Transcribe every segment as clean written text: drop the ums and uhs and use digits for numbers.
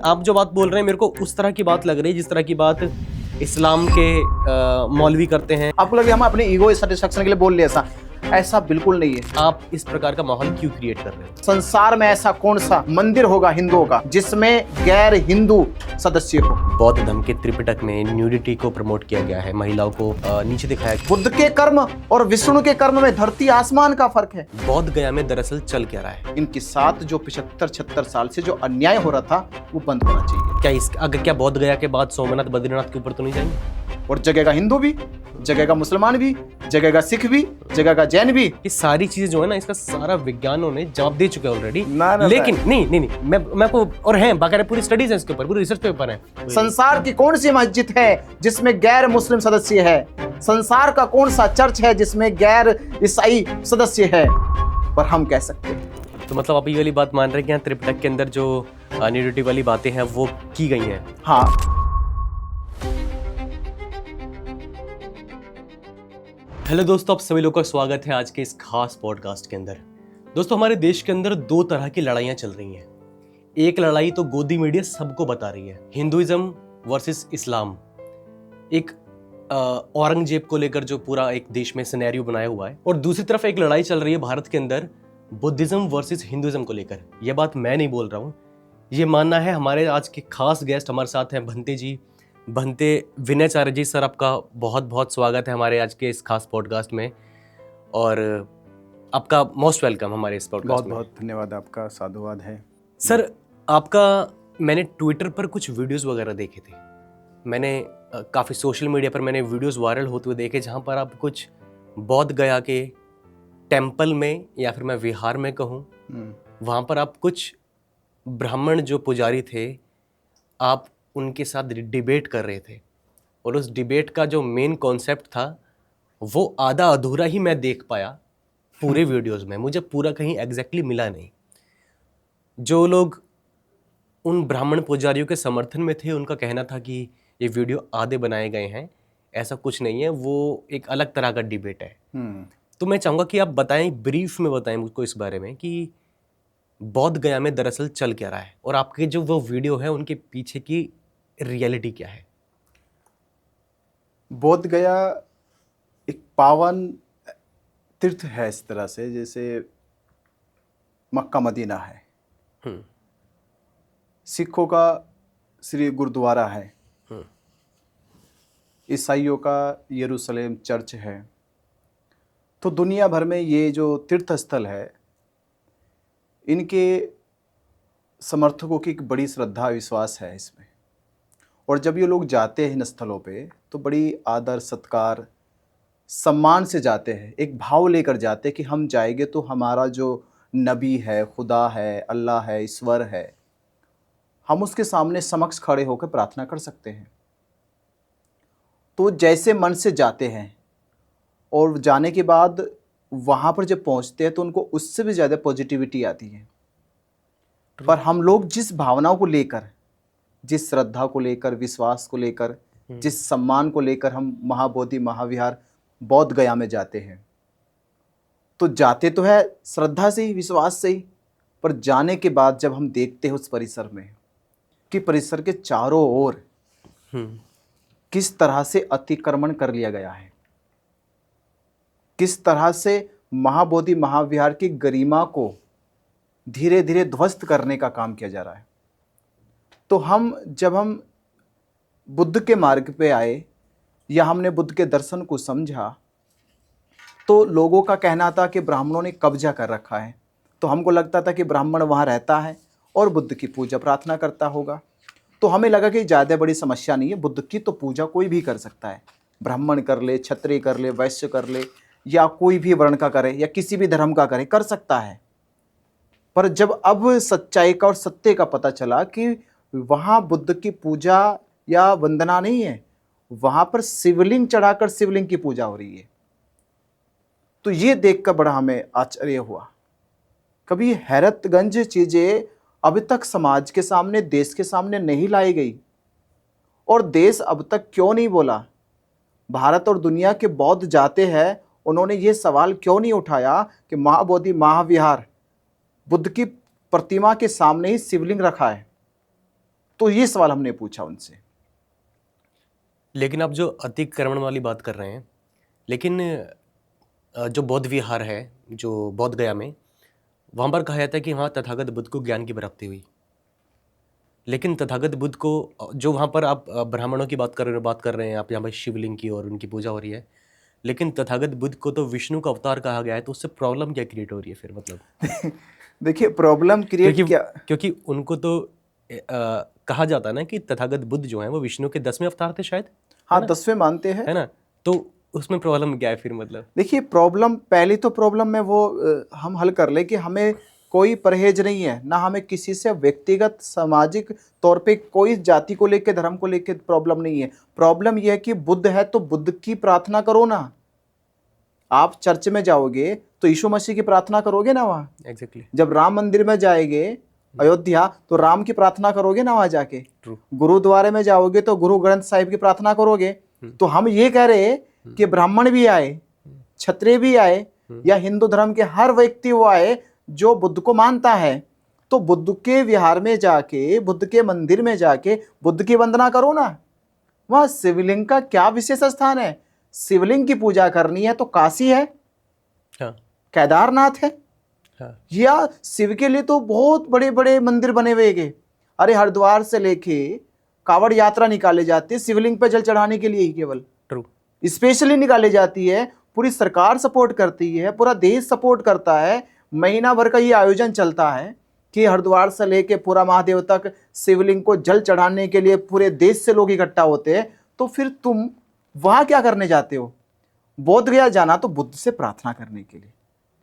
आप जो बात बोल रहे हैं मेरे को उस तरह की बात लग रही है जिस तरह की बात इस्लाम के मौलवी करते हैं। आपको लगे हम अपने ईगो सेटिस्फेक्शन के लिए बोल ले ऐसा बिल्कुल नहीं है। आप इस प्रकार का माहौल क्यों क्रिएट कर रहे हैं? संसार में ऐसा कौन सा मंदिर होगा हिंदुओं का जिसमें गैर हिंदू सदस्य हो? बौद्ध धर्म के त्रिपिटक में न्यूडिटी को प्रमोट किया गया है, महिलाओं को नीचे दिखाया गया। बुद्ध के कर्म और विष्णु के कर्म में धरती आसमान का फर्क है। बौद्ध गया में दरअसल चल क्या रहा है? इनके साथ जो 75-76 साल से जो अन्याय हो रहा था वो बंद होना चाहिए। क्या बौद्ध गया के बाद सोमनाथ बद्रीनाथ के ऊपर तो नहीं जाएंगे? और जगेगा हिंदू भी, जगेगा मुसलमान भी, जगेगा सिख भी, जगेगा जैन भी। ये सारी चीजें जो है ना, इसका सारा विज्ञानों ने जवाब दे चुके हैं ऑलरेडी। लेकिन नहीं मैं को और हैं बाकायदा पूरी स्टडीज है इसके ऊपर, पूरी रिसर्च पेपर है। संसार की कौन सी मस्जिद है जिसमें गैर मुस्लिम सदस्य है? संसार का कौन सा चर्च है जिसमें गैर ईसाई सदस्य है? पर हम कह सकते हैं। तो मतलब आप ये वाली बात मान रहे हैं कि यहाँ त्रिपिटक के अंदर जो न्यूडिटी वाली बातें हैं वो की गई हैं? हाँ। हेलो दोस्तों, आप सभी लोगों का स्वागत है आज के इस खास पॉडकास्ट के अंदर। दोस्तों, हमारे देश के अंदर दो तरह की लड़ाइयाँ चल रही हैं। एक लड़ाई तो गोदी मीडिया सबको बता रही है, हिंदुइज्म वर्सेस इस्लाम। एक औरंगजेब को लेकर जो पूरा एक देश में सिनेरियो बनाया हुआ है, और दूसरी तरफ एक लड़ाई चल रही है भारत के अंदर बुद्धिज्म वर्सेस हिंदुइज्म को लेकर। यह बात मैं नहीं बोल रहा हूँ, ये मानना है हमारे आज के खास गेस्ट हमारे साथ हैं भंते जी, भंते विनयचार्य जी। सर, आपका बहुत बहुत स्वागत है हमारे आज के इस खास पॉडकास्ट में, और आपका मोस्ट वेलकम हमारे इस पॉडकास्ट में। बहुत बहुत धन्यवाद, आपका साधुवाद है। सर, मैंने ट्विटर पर कुछ वीडियोस वगैरह देखे थे, मैंने काफ़ी सोशल मीडिया पर मैंने वीडियोस वायरल होते हुए देखे, जहाँ पर आप कुछ बौद्ध गया के टेम्पल में, या फिर मैं विहार में कहूँ, वहाँ पर आप कुछ ब्राह्मण जो पुजारी थे, आप उनके साथ डिबेट कर रहे थे, और उस डिबेट का जो मेन कॉन्सेप्ट था वो आधा अधूरा ही मैं देख पाया पूरे वीडियोस में, मुझे पूरा कहीं एग्जैक्टली मिला नहीं। जो लोग उन ब्राह्मण पुजारियों के समर्थन में थे उनका कहना था कि ये वीडियो आधे बनाए गए हैं, ऐसा कुछ नहीं है, वो एक अलग तरह का डिबेट है। तो मैं चाहूँगा कि आप बताएं, ब्रीफ में बताएं मुझको इस बारे में कि बौद्ध गया में दरअसल चल क्या रहा है, और आपके जो वो वीडियो है उनके पीछे की रियलिटी क्या है। बोध गया एक पावन तीर्थ है, इस तरह से जैसे मक्का मदीना है। सिखों का श्री गुरुद्वारा है, ईसाइयों का यरूशलेम चर्च है। तो दुनिया भर में ये जो तीर्थ स्थल है, इनके समर्थकों की एक बड़ी श्रद्धा विश्वास है इसमें। और जब ये लोग जाते हैं इन स्थलों पे तो बड़ी आदर सत्कार सम्मान से जाते हैं, एक भाव लेकर जाते हैं कि हम जाएंगे तो हमारा जो नबी है, खुदा है, अल्लाह है, ईश्वर है, हम उसके सामने समक्ष खड़े होकर प्रार्थना कर सकते हैं। तो जैसे मन से जाते हैं और जाने के बाद वहाँ पर जब पहुँचते हैं तो उनको उससे भी ज़्यादा पॉजिटिविटी आती है। पर हम लोग जिस भावनाओं को लेकर, जिस श्रद्धा को लेकर, विश्वास को लेकर, जिस सम्मान को लेकर हम महाबोधि महाविहार बौद्ध गया में जाते हैं, तो जाते तो है श्रद्धा से ही, विश्वास से ही, पर जाने के बाद जब हम देखते हैं उस परिसर में कि परिसर के चारों ओर किस तरह से अतिक्रमण कर लिया गया है, किस तरह से महाबोधि महाविहार की गरिमा को धीरे धीरे ध्वस्त करने का काम किया जा रहा है। तो जब हम बुद्ध के मार्ग पे आए या हमने बुद्ध के दर्शन को समझा, तो लोगों का कहना था कि ब्राह्मणों ने कब्जा कर रखा है। तो हमको लगता था कि ब्राह्मण वहाँ रहता है और बुद्ध की पूजा प्रार्थना करता होगा। तो हमें लगा कि ज़्यादा बड़ी समस्या नहीं है, बुद्ध की तो पूजा कोई भी कर सकता है, ब्राह्मण कर ले, क्षत्रिय कर ले, वैश्य कर ले, या कोई भी वर्ण का करे या किसी भी धर्म का करे, कर सकता है। पर जब अब सच्चाई का और सत्य का पता चला कि वहाँ बुद्ध की पूजा या वंदना नहीं है, वहाँ पर शिवलिंग चढ़ाकर शिवलिंग की पूजा हो रही है, तो ये देखकर बड़ा हमें आश्चर्य हुआ। कभी हैरतगंज चीज़ें अभी तक समाज के सामने, देश के सामने नहीं लाई गई, और देश अब तक क्यों नहीं बोला? भारत और दुनिया के बौद्ध जाते हैं, उन्होंने ये सवाल क्यों नहीं उठाया कि महाबोधि महाविहार बुद्ध की प्रतिमा के सामने ही शिवलिंग रखा है, तो ये सवाल हमने पूछा उनसे। लेकिन आप जो अतिक्रमण वाली बात कर रहे हैं, लेकिन जो बौद्ध विहार है, जो बोध गया में, वहाँ पर कहा जाता है कि वहाँ तथागत बुद्ध को ज्ञान की प्राप्ति हुई। लेकिन तथागत बुद्ध को जो वहाँ पर आप ब्राह्मणों की बात कर रहे हैं आप, यहाँ पर शिवलिंग की और उनकी पूजा हो रही है, लेकिन तथागत बुद्ध को तो विष्णु का अवतार कहा गया है, तो उससे प्रॉब्लम क्या क्रिएट हो रही है फिर, मतलब? देखिए प्रॉब्लम क्रिएट क्योंकि क्या, क्योंकि उनको तो कहा जाता है ना कि तथागत बुद्ध जो है वो विष्णु के 10वें अवतार थे शायद, हाँ 10वें मानते हैं, है ना? तो उसमें प्रॉब्लम क्या है फिर, मतलब? देखिए प्रॉब्लम, पहली तो प्रॉब्लम में वो हम हल कर ले कि हमें कोई परहेज नहीं है, ना हमें किसी से व्यक्तिगत सामाजिक तौर पे कोई जाति को लेकर धर्म को लेकर प्रॉब्लम नहीं है। प्रॉब्लम यह है कि बुद्ध है तो बुद्ध की प्रार्थना करो ना। आप चर्च में जाओगे तो यीशु मसीह की प्रार्थना करोगे ना वहाँ। एग्जैक्टली। जब राम मंदिर में जाएंगे अयोध्या तो राम की प्रार्थना करोगे ना वहाँ जाके। ट्रू। गुरुद्वारे में जाओगे तो गुरु ग्रंथ साहिब की प्रार्थना करोगे। तो हम ये कह रहे कि ब्राह्मण भी आए, क्षत्रिय भी आए, या हिंदू धर्म के हर व्यक्ति वो आए जो बुद्ध को मानता है, तो बुद्ध के विहार में जाके, बुद्ध के मंदिर में जाके बुद्ध की वंदना करो ना। वहाँ शिवलिंग का क्या विशेष स्थान है? शिवलिंग की पूजा करनी है तो काशी है, हाँ, केदारनाथ है, हाँ, या शिव के लिए तो बहुत बड़े बड़े मंदिर बने हुए हैं। अरे हरिद्वार से लेके कावड़ यात्रा निकाले जाती है शिवलिंग पे जल चढ़ाने के लिए ही, केवल ट्रू। स्पेशली निकाली जाती है। पूरी सरकार सपोर्ट करती है, पूरा देश सपोर्ट करता है। महीना भर का ये आयोजन चलता है कि हरिद्वार से लेके पूरा महादेव तक शिवलिंग को जल चढ़ाने के लिए पूरे देश से लोग इकट्ठा होते हैं। तो फिर तुम वहां क्या करने जाते हो? बोध गया जाना तो बुद्ध से प्रार्थना करने के लिए,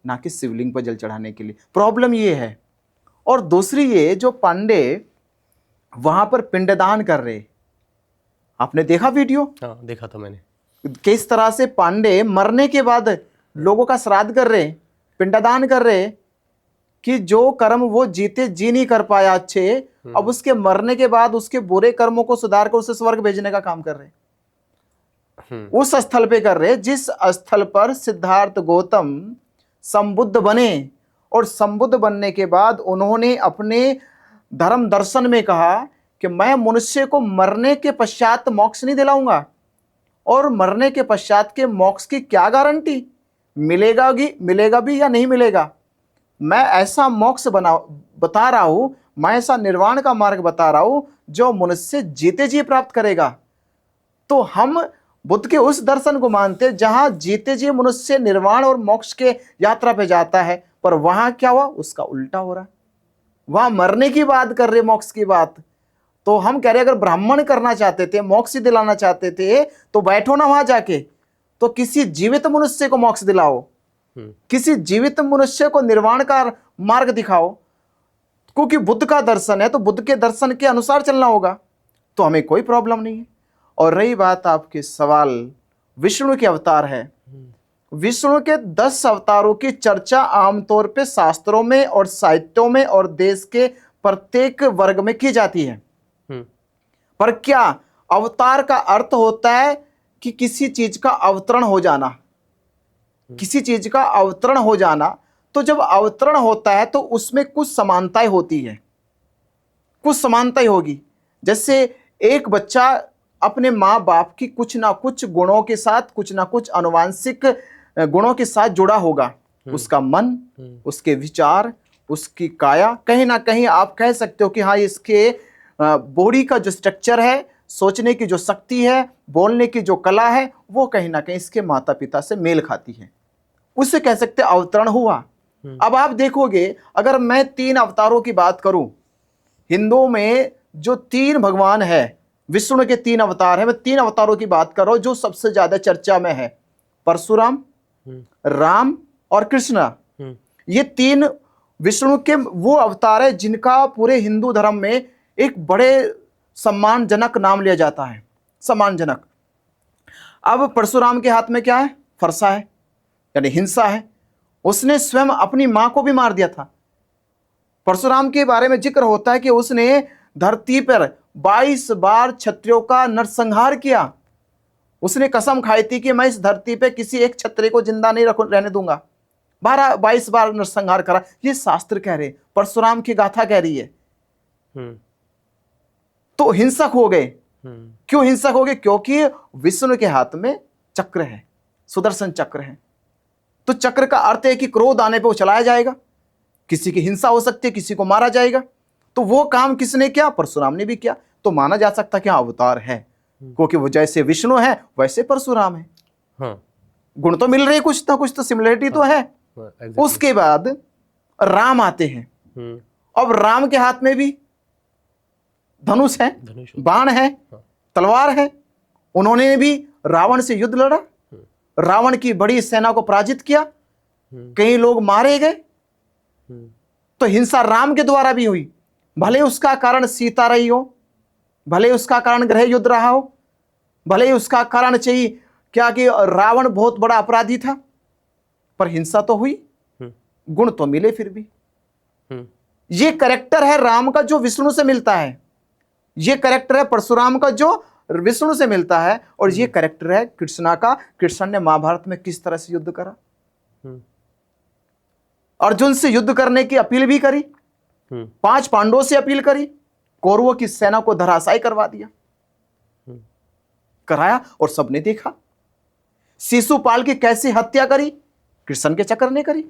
ना कि शिवलिंग पर जल चढ़ाने के लिए। प्रॉब्लम ये है। और दूसरी ये, जो पांडे वहां पर पिंडदान कर रहे, आपने देखा वीडियो? हाँ, देखा था मैंने। किस तरह से पांडे मरने के बाद लोगों का श्राद्ध कर रहे, पिंडदान कर रहे, कि जो कर्म वो जीते जी नहीं कर पाया अच्छे, अब उसके मरने के बाद उसके बुरे कर्मों को सुधार कर उसे स्वर्ग भेजने का काम कर रहे। उस स्थल पे कर रहे जिस स्थल पर सिद्धार्थ गौतम संबुद्ध बने, और संबुद्ध बनने के बाद उन्होंने अपने धर्म दर्शन में कहा कि मैं मनुष्य को मरने के पश्चात मोक्ष नहीं दिलाऊंगा, और मरने के पश्चात के मोक्ष की क्या गारंटी, मिलेगा भी या नहीं मिलेगा। मैं ऐसा मोक्ष बता रहा हूं, मैं ऐसा निर्वाण का मार्ग बता रहा हूं जो मनुष्य जीते जी प्राप्त करेगा। तो हम बुद्ध के उस दर्शन को मानते जहां जीते जी मनुष्य निर्वाण और मोक्ष के यात्रा पे जाता है, पर वहां क्या हुआ, उसका उल्टा हो रहा है। वहां मरने की बात कर रहे, मोक्ष की बात। तो हम कह रहे अगर ब्राह्मण करना चाहते थे, मोक्ष दिलाना चाहते थे, तो बैठो ना वहां जाके, तो किसी जीवित मनुष्य को मोक्ष दिलाओ, किसी जीवित मनुष्य को निर्वाण का मार्ग दिखाओ। क्योंकि बुद्ध का दर्शन है तो बुद्ध के दर्शन के अनुसार चलना होगा, तो हमें कोई प्रॉब्लम नहीं है। और रही बात आपके सवाल, विष्णु के अवतार है। विष्णु के 10 अवतारों की चर्चा आमतौर पे शास्त्रों में और साहित्यों में और देश के प्रत्येक वर्ग में की जाती है। पर क्या अवतार का अर्थ होता है कि किसी चीज का अवतरण हो जाना, किसी चीज का अवतरण हो जाना? तो जब अवतरण होता है तो उसमें कुछ समानताएं होती है, कुछ समानताएं होगी। जैसे एक बच्चा अपने माँ बाप की कुछ ना कुछ गुणों के साथ, कुछ ना कुछ अनुवांशिक गुणों के साथ जुड़ा होगा। उसका मन, उसके विचार, उसकी काया, कहीं ना कहीं आप कह सकते हो कि हाँ, इसके बॉडी का जो स्ट्रक्चर है, सोचने की जो शक्ति है, बोलने की जो कला है, वो कहीं ना कहीं इसके माता पिता से मेल खाती है। उससे कह सकते अवतरण हुआ। अब आप देखोगे, अगर मैं 3 अवतारों की बात करूं, हिंदुओं में जो 3 भगवान है, विष्णु के 3 अवतार है, मैं 3 अवतारों की बात कर रहा हूं जो सबसे ज्यादा चर्चा में है, परशुराम, राम और कृष्ण। ये 3 विष्णु के वो अवतार है जिनका पूरे हिंदू धर्म में एक बड़े सम्मानजनक नाम लिया जाता है, सम्मानजनक। अब परशुराम के हाथ में क्या है? फरसा है, यानी हिंसा है। उसने स्वयं अपनी मां को भी मार दिया था। परशुराम के बारे में जिक्र होता है कि उसने धरती पर 22 बार क्षत्रियों का नरसंहार किया। उसने कसम खाई थी कि मैं इस धरती पे किसी एक क्षत्रिय को जिंदा नहीं रहने दूंगा। 22 बार नरसंहार करा। ये शास्त्र कह रहे, परशुराम की गाथा कह रही है। तो हिंसक हो गए। क्यों हिंसक हो गए? क्योंकि विष्णु के हाथ में चक्र है, सुदर्शन चक्र है। तो चक्र का अर्थ है कि क्रोध आने पे वो चलाया जाएगा, किसी की हिंसा हो सकती है, किसी को मारा जाएगा। तो वो काम किसने किया? परशुराम ने भी किया। तो माना जा सकता कि अवतार है, क्योंकि वो जैसे विष्णु है वैसे परशुराम है। हाँ, गुण तो मिल रहे, कुछ ना कुछ तो सिमिलरिटी तो है। exactly. उसके बाद राम आते हैं। अब राम के हाथ में भी धनुष है, बाण है, तलवार है। उन्होंने भी रावण से युद्ध लड़ा, रावण की बड़ी सेना को पराजित किया, कई लोग मारे गए। तो हिंसा राम के द्वारा भी हुई, भले उसका कारण सीता रही हो, भले उसका कारण ग्रह युद्ध रहा हो, भले उसका कारण चाहिए क्या कि रावण बहुत बड़ा अपराधी था, पर हिंसा तो हुई, गुण तो मिले फिर भी। ये कैरेक्टर है राम का जो विष्णु से मिलता है, ये कैरेक्टर है परशुराम का जो विष्णु से मिलता है, और ये कैरेक्टर है कृष्णा का। कृष्ण ने महाभारत में किस तरह से युद्ध करा, अर्जुन से युद्ध करने की अपील भी करी, 5 पांडवों से अपील करी, कौरवों की सेना को धराशायी करवा दिया, कराया और सबने देखा। शिशुपाल की कैसी हत्या करी, कृष्ण के चक्र ने करी।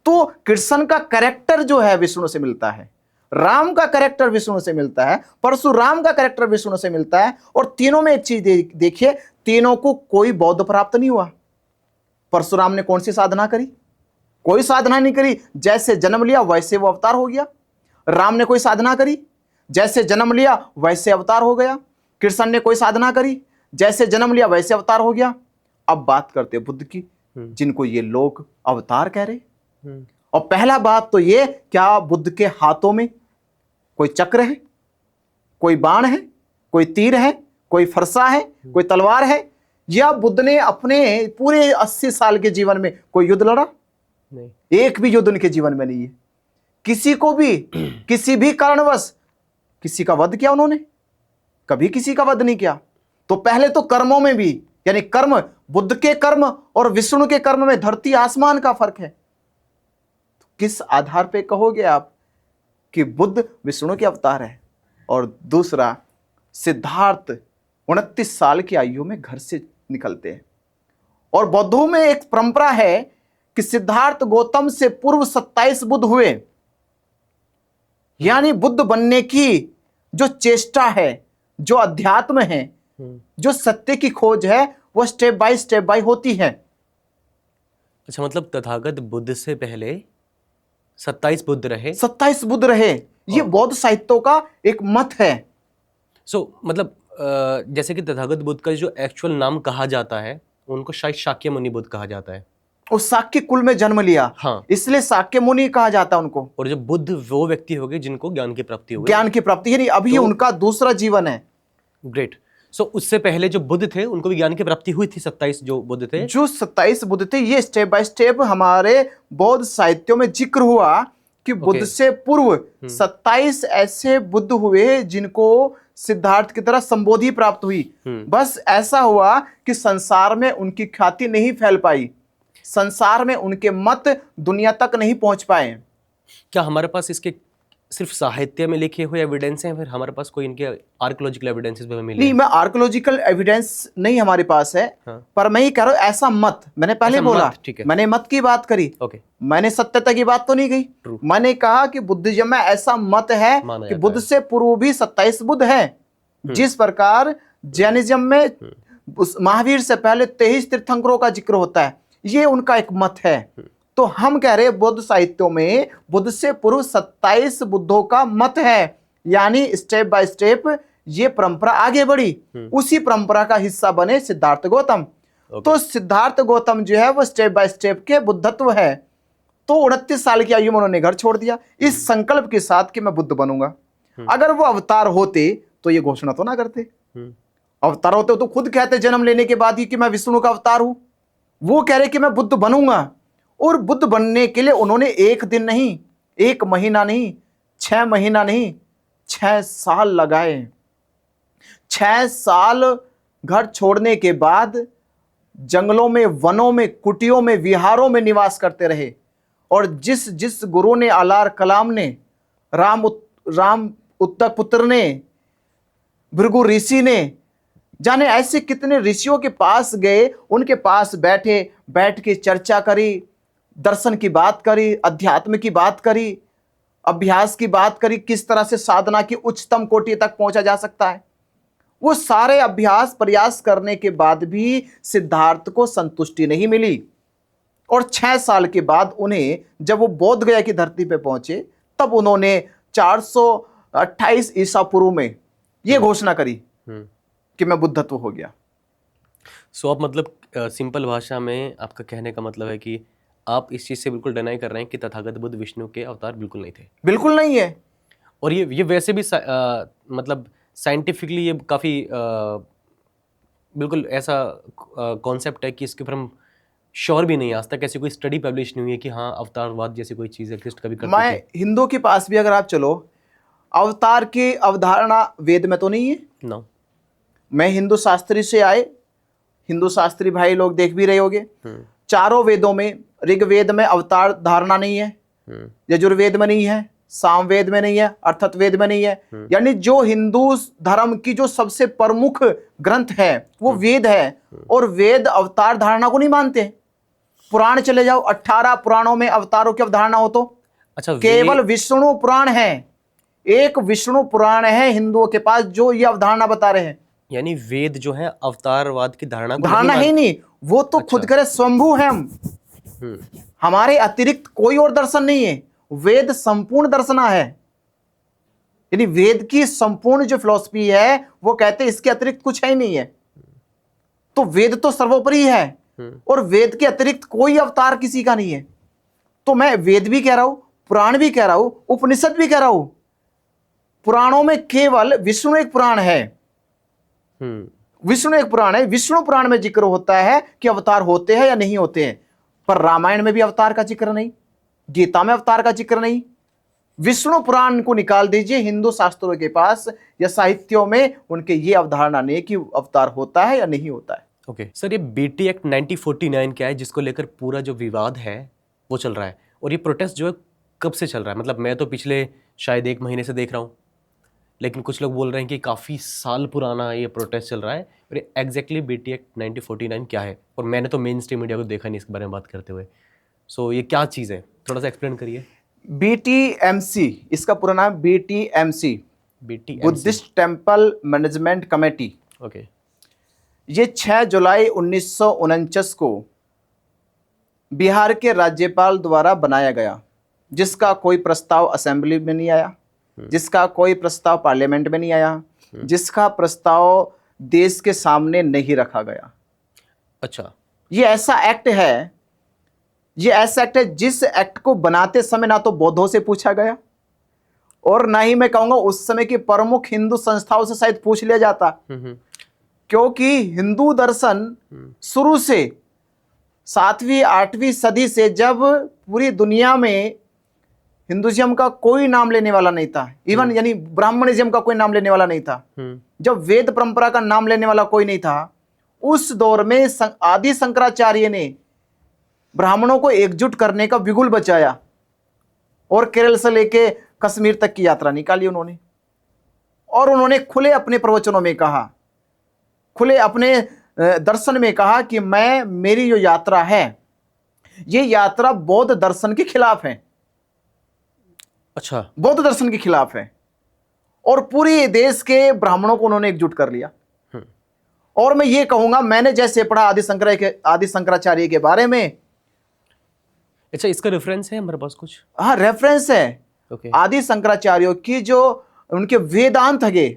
तो कृष्ण का कैरेक्टर जो है विष्णु से मिलता है, राम का कैरेक्टर विष्णु से मिलता है, परशुराम का कैरेक्टर विष्णु से मिलता है। और तीनों में एक चीज देखिए, तीनों को कोई बौद्ध प्राप्त नहीं हुआ। परशुराम ने कौन सी साधना करी? कोई साधना नहीं करी, जैसे जन्म लिया वैसे वो अवतार हो गया। राम ने कोई साधना करी, जैसे जन्म लिया वैसे अवतार हो गया। कृष्ण ने कोई साधना करी, जैसे जन्म लिया वैसे अवतार हो गया। अब बात करते बुद्ध की, जिनको ये लोग अवतार कह रहे। और पहला बात तो ये, क्या बुद्ध के हाथों में कोई चक्र है, कोई बाण है, कोई तीर है, कोई फरसा है, कोई तलवार है? या बुद्ध ने अपने पूरे 80 साल के जीवन में कोई युद्ध लड़ा? नहीं, एक भी युद्ध उनके जीवन में नहीं है। किसी को भी किसी भी कारणवश किसी का वध किया उन्होंने? कभी किसी का वध नहीं किया। तो पहले तो कर्मों में भी, यानी कर्म, बुद्ध के कर्म और विष्णु के कर्म में धरती आसमान का फर्क है। तो किस आधार पे कहोगे आप कि बुद्ध विष्णु के अवतार है? और दूसरा, सिद्धार्थ 29 साल की आयु में घर से निकलते हैं। और बौद्धों में एक परंपरा है कि सिद्धार्थ गौतम से पूर्व 27 बुद्ध हुए। यानी बुद्ध बनने की जो चेष्टा है, जो अध्यात्म है, जो सत्य की खोज है, वो स्टेप बाय होती है। अच्छा, मतलब तथागत बुद्ध से पहले 27 बुद्ध रहे। 27 बुद्ध रहे, ये बौद्ध साहित्यों का एक मत है। मतलब जैसे कि तथागत बुद्ध का जो एक्चुअल नाम कहा जाता है, उनको शायद शाक्य मुनि बुद्ध कहा जाता है। और शाक्य कुल में जन्म लिया, हाँ, इसलिए शाक्य मुनि कहा जाता है उनको। और जो बुद्ध वो व्यक्ति हो गए जिनको ज्ञान की प्राप्ति हो गई। ज्ञान की प्राप्ति, यानी अभी तो उनका दूसरा जीवन है। ग्रेट। उससे पहले जो बुद्ध थे उनको भी ज्ञान की प्राप्ति हुई थी। 27 जो बुद्ध थे, जो 27 बुद्ध थे, ये स्टेप बाय स्टेप हमारे बौद्ध साहित्यों में जिक्र हुआ कि बुद्ध से पूर्व 27 ऐसे बुद्ध हुए जिनको सिद्धार्थ की तरह संबोधि प्राप्त हुई। बस ऐसा हुआ कि संसार में उनकी ख्याति नहीं फैल पाई, संसार में उनके मत दुनिया तक नहीं पहुंच पाए। क्या हमारे पास इसके सिर्फ साहित्य में लिखे हुए एविडेंस हैं, फिर हमारे पास कोई इनके आर्कियोलॉजिकल एविडेंसेस भी मिले? नहीं, मैं आर्कियोलॉजिकल एविडेंस नहीं हमारे पास है। हाँ। पर मैं ये कह रहा हूं, ऐसा मत, मैंने पहले बोला, मैंने मत की बात करी, मैंने सत्यता की बात तो नहीं कही। मैंने कहा कि बुद्धिज्म में ऐसा मत है कि बुद्ध से पूर्व भी 27 बुद्ध हैं। जिस प्रकार जैनिज्म में महावीर से पहले 23 तीर्थंकरों का जिक्र होता है, ये उनका एक मत है। तो हम कह रहे हैं बौद्ध साहित्यों में बुद्ध से पूर्व 27 बुद्धों का मत है। यानी स्टेप बाय स्टेप ये परंपरा आगे बढ़ी। उसी परंपरा का हिस्सा बने सिद्धार्थ गौतम। तो सिद्धार्थ गौतम जो है वो स्टेप बाय स्टेप के बुद्धत्व है। तो 29 साल की आयु में उन्होंने घर छोड़ दिया, इस संकल्प के साथ कि मैं बुद्ध बनूंगा। अगर वो अवतार होते तो ये घोषणा तो ना करते। अवतार होते तो खुद कहते जन्म लेने के बाद ही कि मैं विष्णु का अवतार हूं। वो कह रहे कि मैं बुद्ध बनूंगा। और बुद्ध बनने के लिए उन्होंने 1 दिन नहीं, 1 महीना नहीं, 6 महीना नहीं, 6 साल लगाए। 6 साल घर छोड़ने के बाद जंगलों में, वनों में, कुटियों में, विहारों में निवास करते रहे। और जिस जिस गुरु ने, अलार कलाम ने, राम उत्तक पुत्र ने, भृगु ऋषि ने, जाने ऐसे कितने ऋषियों के पास गए, उनके पास बैठ के चर्चा करी, दर्शन की बात करी, अध्यात्म की बात करी, अभ्यास की बात करी, किस तरह से साधना की उच्चतम कोटि तक पहुंचा जा सकता है। वो सारे अभ्यास प्रयास करने के बाद भी सिद्धार्थ को संतुष्टि नहीं मिली, और 6 साल के बाद उन्हें जब वो बोध गया की धरती पे पहुंचे, तब उन्होंने 428 ईसा पूर्व में ये घोषणा करी कि मैं बुद्धत्व हो गया। सो आप मतलब सिंपल भाषा में आपका कहने का मतलब है कि आप इस चीज़ से बिल्कुल डिनाई कर रहे हैं कि तथागत बुद्ध विष्णु के अवतार बिल्कुल नहीं थे? बिल्कुल नहीं है। और ये वैसे भी मतलब साइंटिफिकली ये काफ़ी बिल्कुल ऐसा कॉन्सेप्ट है कि इसके ऊपर हम श्योर भी नहीं है, आज तक ऐसी कोई स्टडी पब्लिश नहीं हुई है कि हाँ अवतारवाद जैसी कोई चीज़ एग्जिस्ट कभी करती मैं थी। हिंदुओं के पास भी अगर आप चलो, अवतार की अवधारणा वेद में तो नहीं है। नो, मैं हिंदू शास्त्री से आए, हिंदू शास्त्री भाई लोग देख भी रहे होंगे, चारों वेदों में, ऋग्वेद में अवतार धारणा नहीं है, यजुर्वेद में नहीं है, सामवेद में नहीं है, अर्थववेद में नहीं है। यानी जो हिंदू धर्म की जो सबसे प्रमुख ग्रंथ है वो वेद है, और वेद अवतार धारणा को नहीं मानते। पुराण चले जाओ, 18 पुराणों में अवतारों की अवधारणा हो तो अच्छा केवल विष्णु पुराण है, एक विष्णु पुराण है हिंदुओं के पास जो ये अवधारणा बता रहे हैं। यानी वेद जो है अवतारवाद की धारणा को धारणा ही नहीं, वो तो खुद करे स्वयंभू है हम, हमारे अतिरिक्त कोई और दर्शन नहीं है। वेद संपूर्ण दर्शना है, यानी वेद की संपूर्ण जो फिलॉसफी है वो कहते हैं इसके अतिरिक्त कुछ है ही नहीं है। तो वेद तो सर्वोपरि है, और वेद के अतिरिक्त कोई अवतार किसी का नहीं है। तो मैं वेद भी कह रहा हूं, पुराण भी कह रहा हूं, उपनिषद भी कह रहा हूं। पुराणों में केवल विष्णु एक पुराण है, विष्णु एक पुराण है। विष्णु पुराण में जिक्र होता है कि अवतार होते हैं या नहीं होते हैं, पर रामायण में भी अवतार का जिक्र नहीं, गीता में अवतार का जिक्र नहीं। विष्णु पुराण को निकाल दीजिए, हिंदू शास्त्रों के पास या साहित्यों में उनके ये अवधारणा नहीं कि अवतार होता है या नहीं होता है। ओके सर, ये बीटी एक्ट 1949 क्या है जिसको लेकर पूरा जो विवाद है वो चल रहा है, और ये प्रोटेस्ट जो है कब से चल रहा है? मतलब मैं तो पिछले शायद 1 महीने से देख रहा हूँ, लेकिन कुछ लोग बोल रहे हैं कि काफ़ी साल पुराना ये प्रोटेस्ट चल रहा है। और ये एग्जैक्टली बीटी एक्ट 1949 क्या है? और मैंने तो मेन स्ट्रीम मीडिया को देखा नहीं इसके बारे में बात करते हुए। सो ये क्या चीज़ है, थोड़ा सा एक्सप्लेन करिए। BTMC, इसका पूरा नाम BTMC, Buddhist temple management committee. Okay, ये 6 जुलाई 1949 को बिहार के राज्यपाल द्वारा बनाया गया, जिसका कोई प्रस्ताव असेंबली में नहीं आया, जिसका कोई प्रस्ताव पार्लियामेंट में नहीं आया, जिसका प्रस्ताव देश के सामने नहीं रखा गया। अच्छा, ये ऐसा एक्ट है, ये ऐसा एक्ट है जिस एक्ट को बनाते समय ना तो बौद्धों से पूछा गया, और ना ही मैं कहूंगा उस समय की प्रमुख हिंदू संस्थाओं से शायद पूछ लिया जाता, क्योंकि हिंदू दर्शन शुरू से 7वीं 8वीं सदी से, जब पूरी दुनिया में हिंदुइज्म का कोई नाम लेने वाला नहीं था, इवन यानी ब्राह्मणिज्म का कोई नाम लेने वाला नहीं था, जब वेद परंपरा का नाम लेने वाला कोई नहीं था, उस दौर में आदि शंकराचार्य ने ब्राह्मणों को एकजुट करने का बिगुल बचाया, और केरल से लेके कश्मीर तक की यात्रा निकाली उन्होंने। और उन्होंने खुले अपने प्रवचनों में कहा, खुले अपने दर्शन में कहा कि मेरी जो यात्रा है, ये यात्रा बौद्ध दर्शन के खिलाफ है। अच्छा, बौद्ध दर्शन के खिलाफ है, और पूरे देश के ब्राह्मणों को उन्होंने एकजुट कर लिया। और मैं ये कहूंगा, मैंने जैसे पढ़ा आदि शंकराचार्य के बारे में। अच्छा, इसका रेफरेंस है हमारे पास कुछ? हाँ, रेफरेंस है। आदि शंकराचार्यों की जो उनके वेदांत है,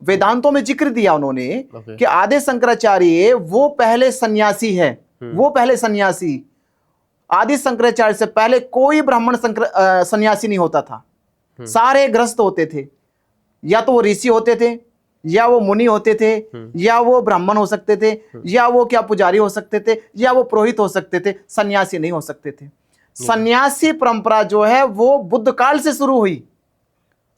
वेदांतों में जिक्र दिया उन्होंने कि आदि शंकराचार्य वो पहले सन्यासी है, वो पहले सन्यासी। आदि शंकराचार्य से पहले कोई ब्राह्मण सन्यासी नहीं होता था, सारे गृहस्थ होते थे। या तो वो ऋषि होते थे, या वो मुनि होते थे, या वो ब्राह्मण हो सकते थे, या वो क्या पुजारी हो सकते थे, या वो पुरोहित हो सकते थे, सन्यासी नहीं हो सकते थे। सन्यासी परंपरा जो है वो बुद्ध काल से शुरू हुई।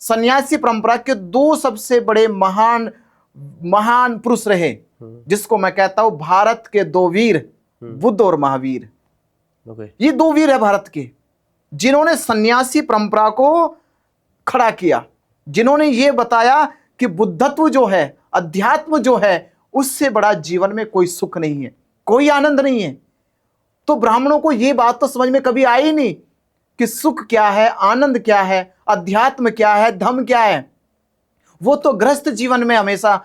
सन्यासी परंपरा के 2 सबसे बड़े महान पुरुष रहे, जिसको मैं कहता हूं भारत के 2 वीर, बुद्ध और महावीर। ये 2 वीर है भारत के, जिन्होंने सन्यासी परंपरा को खड़ा किया। जिन्होंने ये बताया कि बुद्धत्व जो है, अध्यात्म जो है, उससे बड़ा जीवन में कोई सुख नहीं है, कोई आनंद नहीं है। तो ब्राह्मणों को ये बात तो समझ में कभी आई ही नहीं कि सुख क्या है, आनंद क्या है, अध्यात्म क्या है, धर्म क्या है। वो तो गृहस्थ जीवन में हमेशा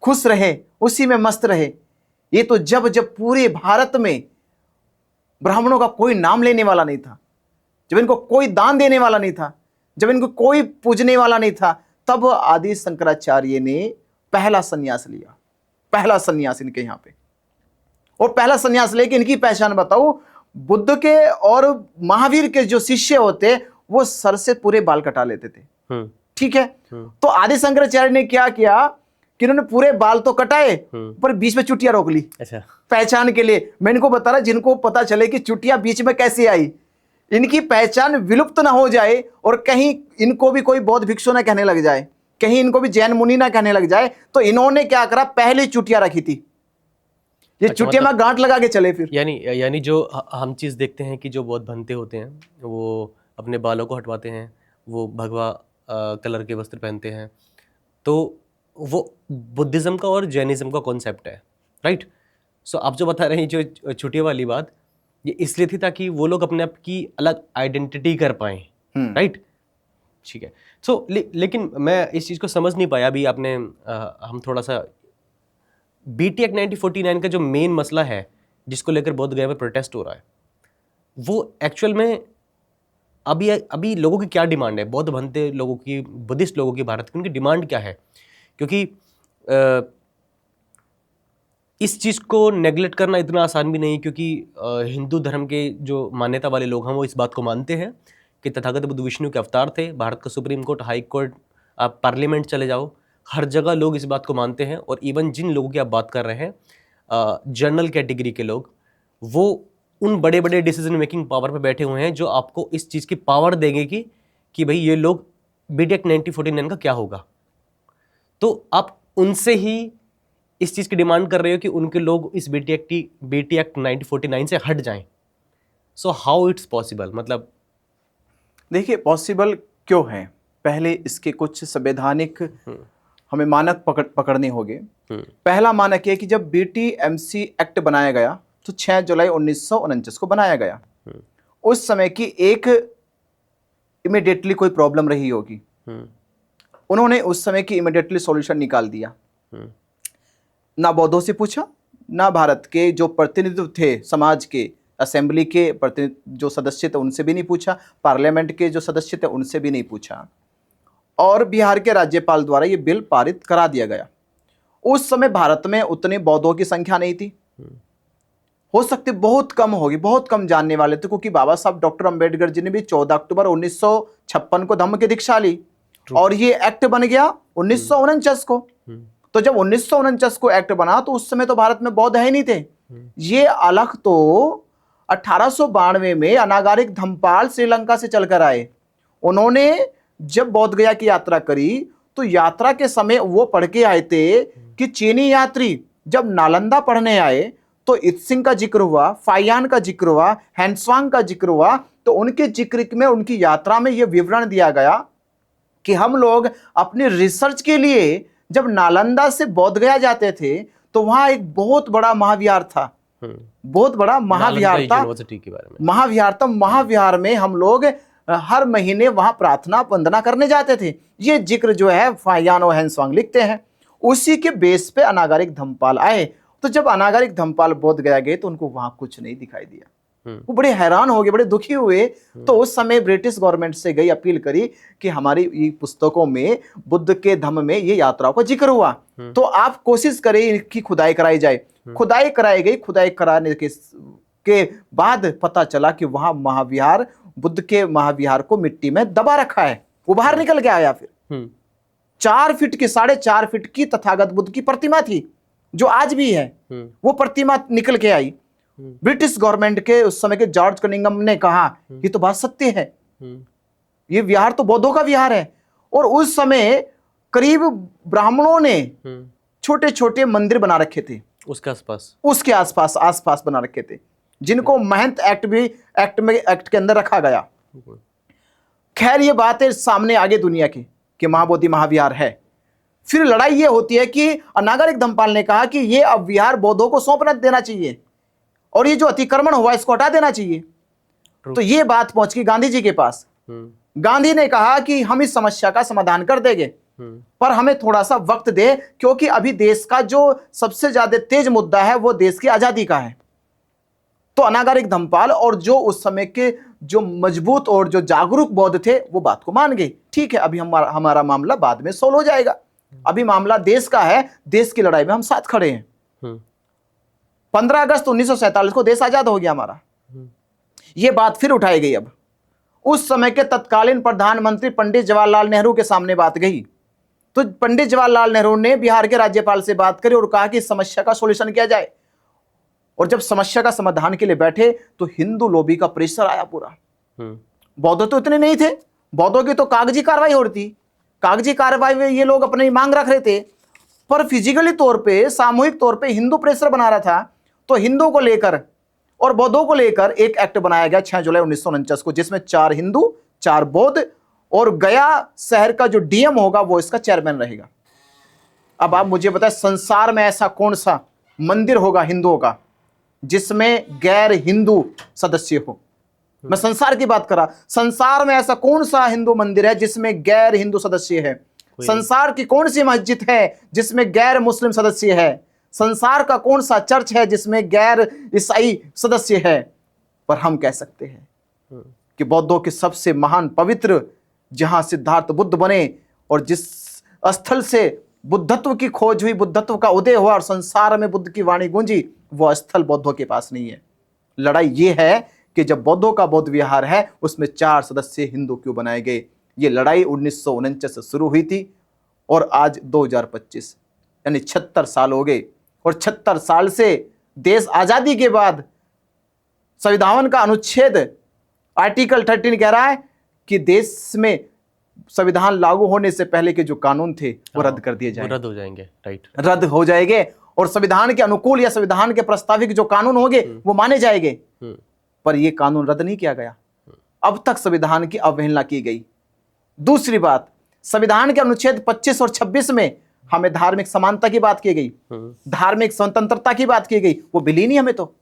खुश रहे, उसी में मस्त रहे। ये तो जब जब पूरे भारत में ब्राह्मणों का कोई नाम लेने वाला नहीं था, जब इनको कोई दान देने वाला नहीं था, जब इनको कोई पूजने वाला नहीं था, तब आदि शंकराचार्य ने पहला सन्यास लिया। पहला सन्यास इनके यहाँ पे, और पहला सन्यास लेके इनकी पहचान बताओ, बुद्ध के और महावीर के जो शिष्य होते वो सर से पूरे बाल कटा लेते थे। ठीक है, तो आदि शंकराचार्य ने क्या किया कि इन्होंने पूरे बाल तो कटाए पर बीच में चुटिया रोक ली। अच्छा, पहचान के लिए। मैं इनको बता रहा, जिनको पता चले कि चुटिया बीच में कैसे आई, इनकी पहचान विलुप्त ना हो जाए और कहीं इनको भी कोई बौद्ध भिक्षु ना कहने लग जाए, कहीं इनको भी जैन मुनि ना कहने लग जाए, तो इन्होंने क्या करा, पहले चुटिया रखी थी। ये चुटिया में गांठ लगा के चले फिर। यानी जो हम चीज़ देखते हैं कि जो बौद्ध भंते होते हैं वो अपने बालों को हटवाते हैं, वो भगवा कलर के वस्त्र पहनते हैं, तो वो बुद्धिज़्म का और जैनिज़्म का कॉन्सेप्ट है, राइट। सो आप जो बता रहे हैं जो छुट्टियों वाली बात, ये इसलिए थी ताकि वो लोग अपने आप की अलग आइडेंटिटी कर पाएं, राइट। ठीक है। सो लेकिन मैं इस चीज़ को समझ नहीं पाया अभी आपने हम थोड़ा सा बीटी एक्ट 1949 का जो मेन मसला है जिसको लेकर बोध गया में प्रोटेस्ट हो रहा है, वो एक्चुअल में अभी लोगों की क्या डिमांड है, बौद्ध भंते लोगों की, बुद्धिस्ट लोगों की भारत की, उनकी डिमांड क्या है? क्योंकि इस चीज़ को नेगलेक्ट करना इतना आसान भी नहीं, क्योंकि हिंदू धर्म के जो मान्यता वाले लोग हैं वो इस बात को मानते हैं कि तथागत बुद्ध विष्णु के अवतार थे। भारत का सुप्रीम कोर्ट, हाई कोर्ट, आप पार्लियामेंट चले जाओ, हर जगह लोग इस बात को मानते हैं। और इवन जिन लोगों की आप बात कर रहे हैं, जनरल कैटेगरी के लोग, वो उन बड़े बड़े डिसीजन मेकिंग पावर पे बैठे हुए हैं जो आपको इस चीज़ की पावर देंगे कि भाई ये लोग बीटी एक्ट 1949 का क्या होगा। तो आप उनसे ही इस चीज़ की डिमांड कर रहे हो कि उनके लोग इस बीटी एक्ट 1949 से हट जाएं। So how it's possible? मतलब देखिए, पॉसिबल क्यों है, पहले इसके कुछ संवैधानिक हमें मानक पकड़ने होंगे। पहला मानक है कि जब बीटीएमसी एक्ट बनाया गया तो 6 जुलाई 1949 को बनाया गया। उस समय की एक इमीडिएटली कोई प्रॉब्लम रही होगी, उन्होंने उस समय की इमीडिएटली सॉल्यूशन निकाल दिया। ना बौद्धों से पूछा, ना भारत के जो प्रतिनिधित्व थे समाज के, असेंबली के जो सदस्य थे उनसे भी नहीं पूछा, पार्लियामेंट के जो सदस्य थे उनसे भी नहीं पूछा, और बिहार के राज्यपाल द्वारा ये बिल पारित करा दिया गया। उस समय भारत में उतने बौद्धों की संख्या नहीं थी, हो सकती बहुत कम होगी, बहुत कम जानने वाले थे, क्योंकि बाबा साहब डॉक्टर अंबेडकर जी ने भी 14 अक्टूबर 1956 को धम्म की दीक्षा ली और ये एक्ट बन गया 1949 को। तो जब 1949 को एक्ट बना तो उस समय तो भारत में बौद्ध है नहीं थे। ये अलग तो 1892 में अनागारिक धम्मपाल श्रीलंका से चलकर आए। उन्होंने जब बोध गया की यात्रा करी तो यात्रा के समय वो पढ़ के आए थे कि चीनी यात्री जब नालंदा पढ़ने आए तो इत्सिंग का जिक्र हुआ, फाइयान का जिक्र हुआ, हैंसवांग का जिक्र हुआ। तो उनके जिक्र में, उनकी यात्रा में यह विवरण दिया गया कि हम लोग अपने रिसर्च के लिए जब नालंदा से बोध गया जाते थे तो वहां एक बहुत बड़ा महाविहार था, बहुत बड़ा महाविहार था, यूनिवर्सिटी के बारे में महाविहार था। महाविहार में हम लोग हर महीने वहां प्रार्थना वंदना करने जाते थे। ये जिक्र जो है फाइयान और हैंसवांग लिखते हैं। उसी के बेस पे अनागारिक धम्मपाल आए। तो जब अनागारिक धम्मपाल बोध गया गए तो उनको वहां कुछ नहीं दिखाई दिया। वो बड़े हैरान हो गए, बड़े दुखी हुए। तो उस समय ब्रिटिश गवर्नमेंट से गई, अपील करी कि हमारी ये पुस्तकों में बुद्ध के धम्म में ये यात्राओं का जिक्र हुआ, तो आप कोशिश करें इनकी खुदाई कराई जाए। खुदाई कराई गई। खुदाई कराने के बाद पता चला कि वहां महाविहार, बुद्ध के महाविहार को मिट्टी में दबा रखा है। वो बाहर निकल के आया। फिर 4 फीट की, 4.5 फीट की तथागत बुद्ध की प्रतिमा थी जो आज भी है। वो प्रतिमा निकल के आई। ब्रिटिश गवर्नमेंट के उस समय के जॉर्ज कनिंगम ने कहा ये तो बात सत्य है, ये विहार तो बौद्धों का विहार है। और उस समय करीब ब्राह्मणों ने छोटे छोटे मंदिर बना रखे थे उसके आसपास बना रखे थे, जिनको महंत एक्ट भी एक्ट के अंदर रखा गया। खैर ये बातें सामने आगे दुनिया की, कि महाबोधि महाविहार है। फिर लड़ाई ये होती है कि अनागरिक धम्मपाल ने कहा कि ये अब विहार बौद्धों को सौंप देना चाहिए और ये जो अतिक्रमण हुआ इसको हटा देना चाहिए। तो ये बात पहुंच गई गांधी जी के पास। गांधी ने कहा कि हम इस समस्या का समाधान कर देंगे, पर हमें थोड़ा सा वक्त दे, क्योंकि अभी देश का जो सबसे ज्यादा तेज मुद्दा है वो देश की आजादी का है। तो अनागरिक धम्मपाल और जो उस समय के जो मजबूत और जो जागरूक बौद्ध थे वो बात को मान गए। ठीक है, अभी हमारा मामला बाद में सोल्व हो जाएगा, अभी मामला देश का है, देश की लड़ाई में हम साथ खड़े हैं। 15 अगस्त 1947 को देश आजाद हो गया हमारा। यह बात फिर उठाई गई। अब उस समय के तत्कालीन प्रधानमंत्री पंडित जवाहरलाल नेहरू के सामने बात गई, तो पंडित जवाहरलाल नेहरू ने बिहार के राज्यपाल से बात करी और कहा कि इस समस्या का सॉल्यूशन किया जाए। और जब समस्या का समाधान के लिए बैठे तो हिंदू लॉबी का प्रेशर आया पूरा। बौद्ध तो इतने नहीं थे, बौद्धों की तो कागजी कार्रवाई हो रही थी, कागजी कार्रवाई में ये लोग अपनी मांग रख रहे थे, पर फिजिकली तौर पे, सामूहिक तौर पे हिंदू प्रेशर बना रहा था। तो हिंदू को लेकर और बौद्धों को लेकर एक एक्ट बनाया गया 6 जुलाई 1949 को, जिसमें 4 हिंदू 4 बौद्ध और गया शहर का जो डीएम होगा वो इसका चेयरमैन रहेगा। अब आप मुझे बताएं, संसार में ऐसा कौन सा मंदिर होगा हिंदुओं का जिसमें गैर हिंदू सदस्य हो? मैं संसार की बात कर रहा, संसार में ऐसा कौन सा हिंदू मंदिर है जिसमें गैर हिंदू सदस्य है? संसार की कौन सी मस्जिद है जिसमें गैर मुस्लिम सदस्य है? संसार का कौन सा चर्च है जिसमें गैर ईसाई सदस्य है? पर हम कह सकते हैं कि बौद्धों के सबसे महान पवित्र, जहां सिद्धार्थ बुद्ध बने और जिस स्थल से बुद्धत्व की खोज हुई, बुद्धत्व का उदय हुआ और संसार में बुद्ध की वाणी गूंजी, वह स्थल बौद्धों के पास नहीं है। लड़ाई यह है कि जब बौद्धों का बौद्ध विहार है उसमें 4 सदस्य हिंदू क्यों बनाए गए? ये लड़ाई 1949 से शुरू हुई थी और आज 2025 यानी 76 साल हो गए। और 76 साल से देश आजादी के बाद संविधान का अनुच्छेद आर्टिकल 13 कह रहा है कि देश में संविधान लागू होने से पहले के जो कानून थे वो रद्द कर दिए जाएंगे, रद्द हो जाएंगे, राइट, रद्द हो जाएंगे और संविधान के अनुकूल या संविधान के प्रस्तावित जो कानून होंगे वो माने जाएंगे। पर यह कानून रद्द नहीं किया गया, अब तक संविधान की अवहेलना की गई। दूसरी बात, संविधान के अनुच्छेद 25 और 26 में हमें धार्मिक समानता की बात की गई, धार्मिक स्वतंत्रता की बात की गई, वो मिली नहीं हमें। तो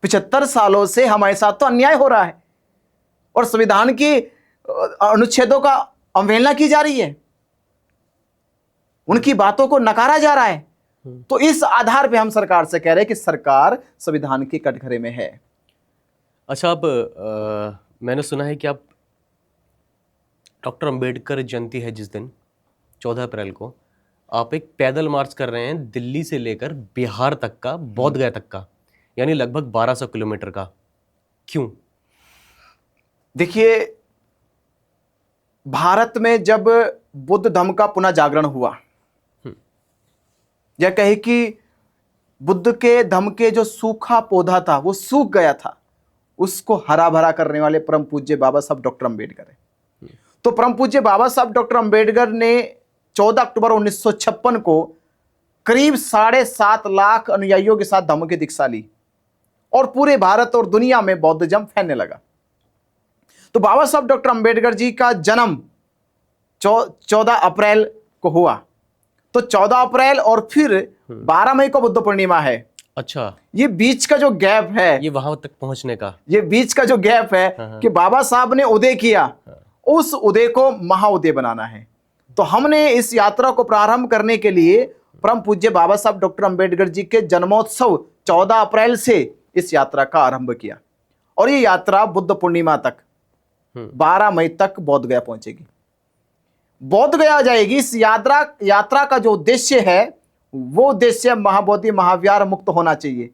75 सालों से हमारे साथ तो अन्याय हो रहा है और संविधान की अनुच्छेदों का अवहेलना की जा रही है, उनकी बातों को नकारा जा रहा है। तो इस आधार पे हम सरकार से कह रहे हैं कि सरकार संविधान के कटघरे में है। अच्छा, अब मैंने सुना है कि आप डॉक्टर अंबेडकर जयंती है जिस दिन 14 अप्रैल को, आप एक पैदल मार्च कर रहे हैं दिल्ली से लेकर बिहार तक का, बोध गया तक का, यानी लगभग 1200 किलोमीटर का। क्यों? देखिए, भारत में जब बुद्ध धर्म का पुनः जागरण हुआ, यह कहे कि बुद्ध के धम्म के जो सूखा पौधा था वो सूख गया था, उसको हरा भरा करने वाले परम पूज्य बाबा साहब डॉक्टर अंबेडकर है। तो परम पूज्य बाबा साहब डॉक्टर अंबेडकर ने 14 अक्टूबर 1956 को करीब 7.5 लाख अनुयायियों के साथ धम्म की दीक्षा ली और पूरे भारत और दुनिया में बौद्धज्म फैलने लगा। तो बाबा साहब डॉक्टर अंबेडकर जी का जन्म 14 अप्रैल को हुआ, तो 14 अप्रैल और फिर 12 मई को बुद्ध पूर्णिमा है। अच्छा, ये बीच का जो गैप है, ये वहां तक पहुंचने का, ये बीच का जो गैप है कि बाबा साहब ने उदय किया, उस उदय को महाउदय बनाना है। तो हमने इस यात्रा को प्रारंभ करने के लिए परम पूज्य बाबा साहब डॉक्टर अंबेडकर जी के जन्मोत्सव 14 अप्रैल से इस यात्रा का आरंभ किया और ये यात्रा बुद्ध पूर्णिमा तक 12 मई तक बोध गया पहुंचेगी, बोध गया जाएगी। इस यात्रा का जो उद्देश्य है वो उद्देश्य महाबोधि महाविहार मुक्त होना चाहिए।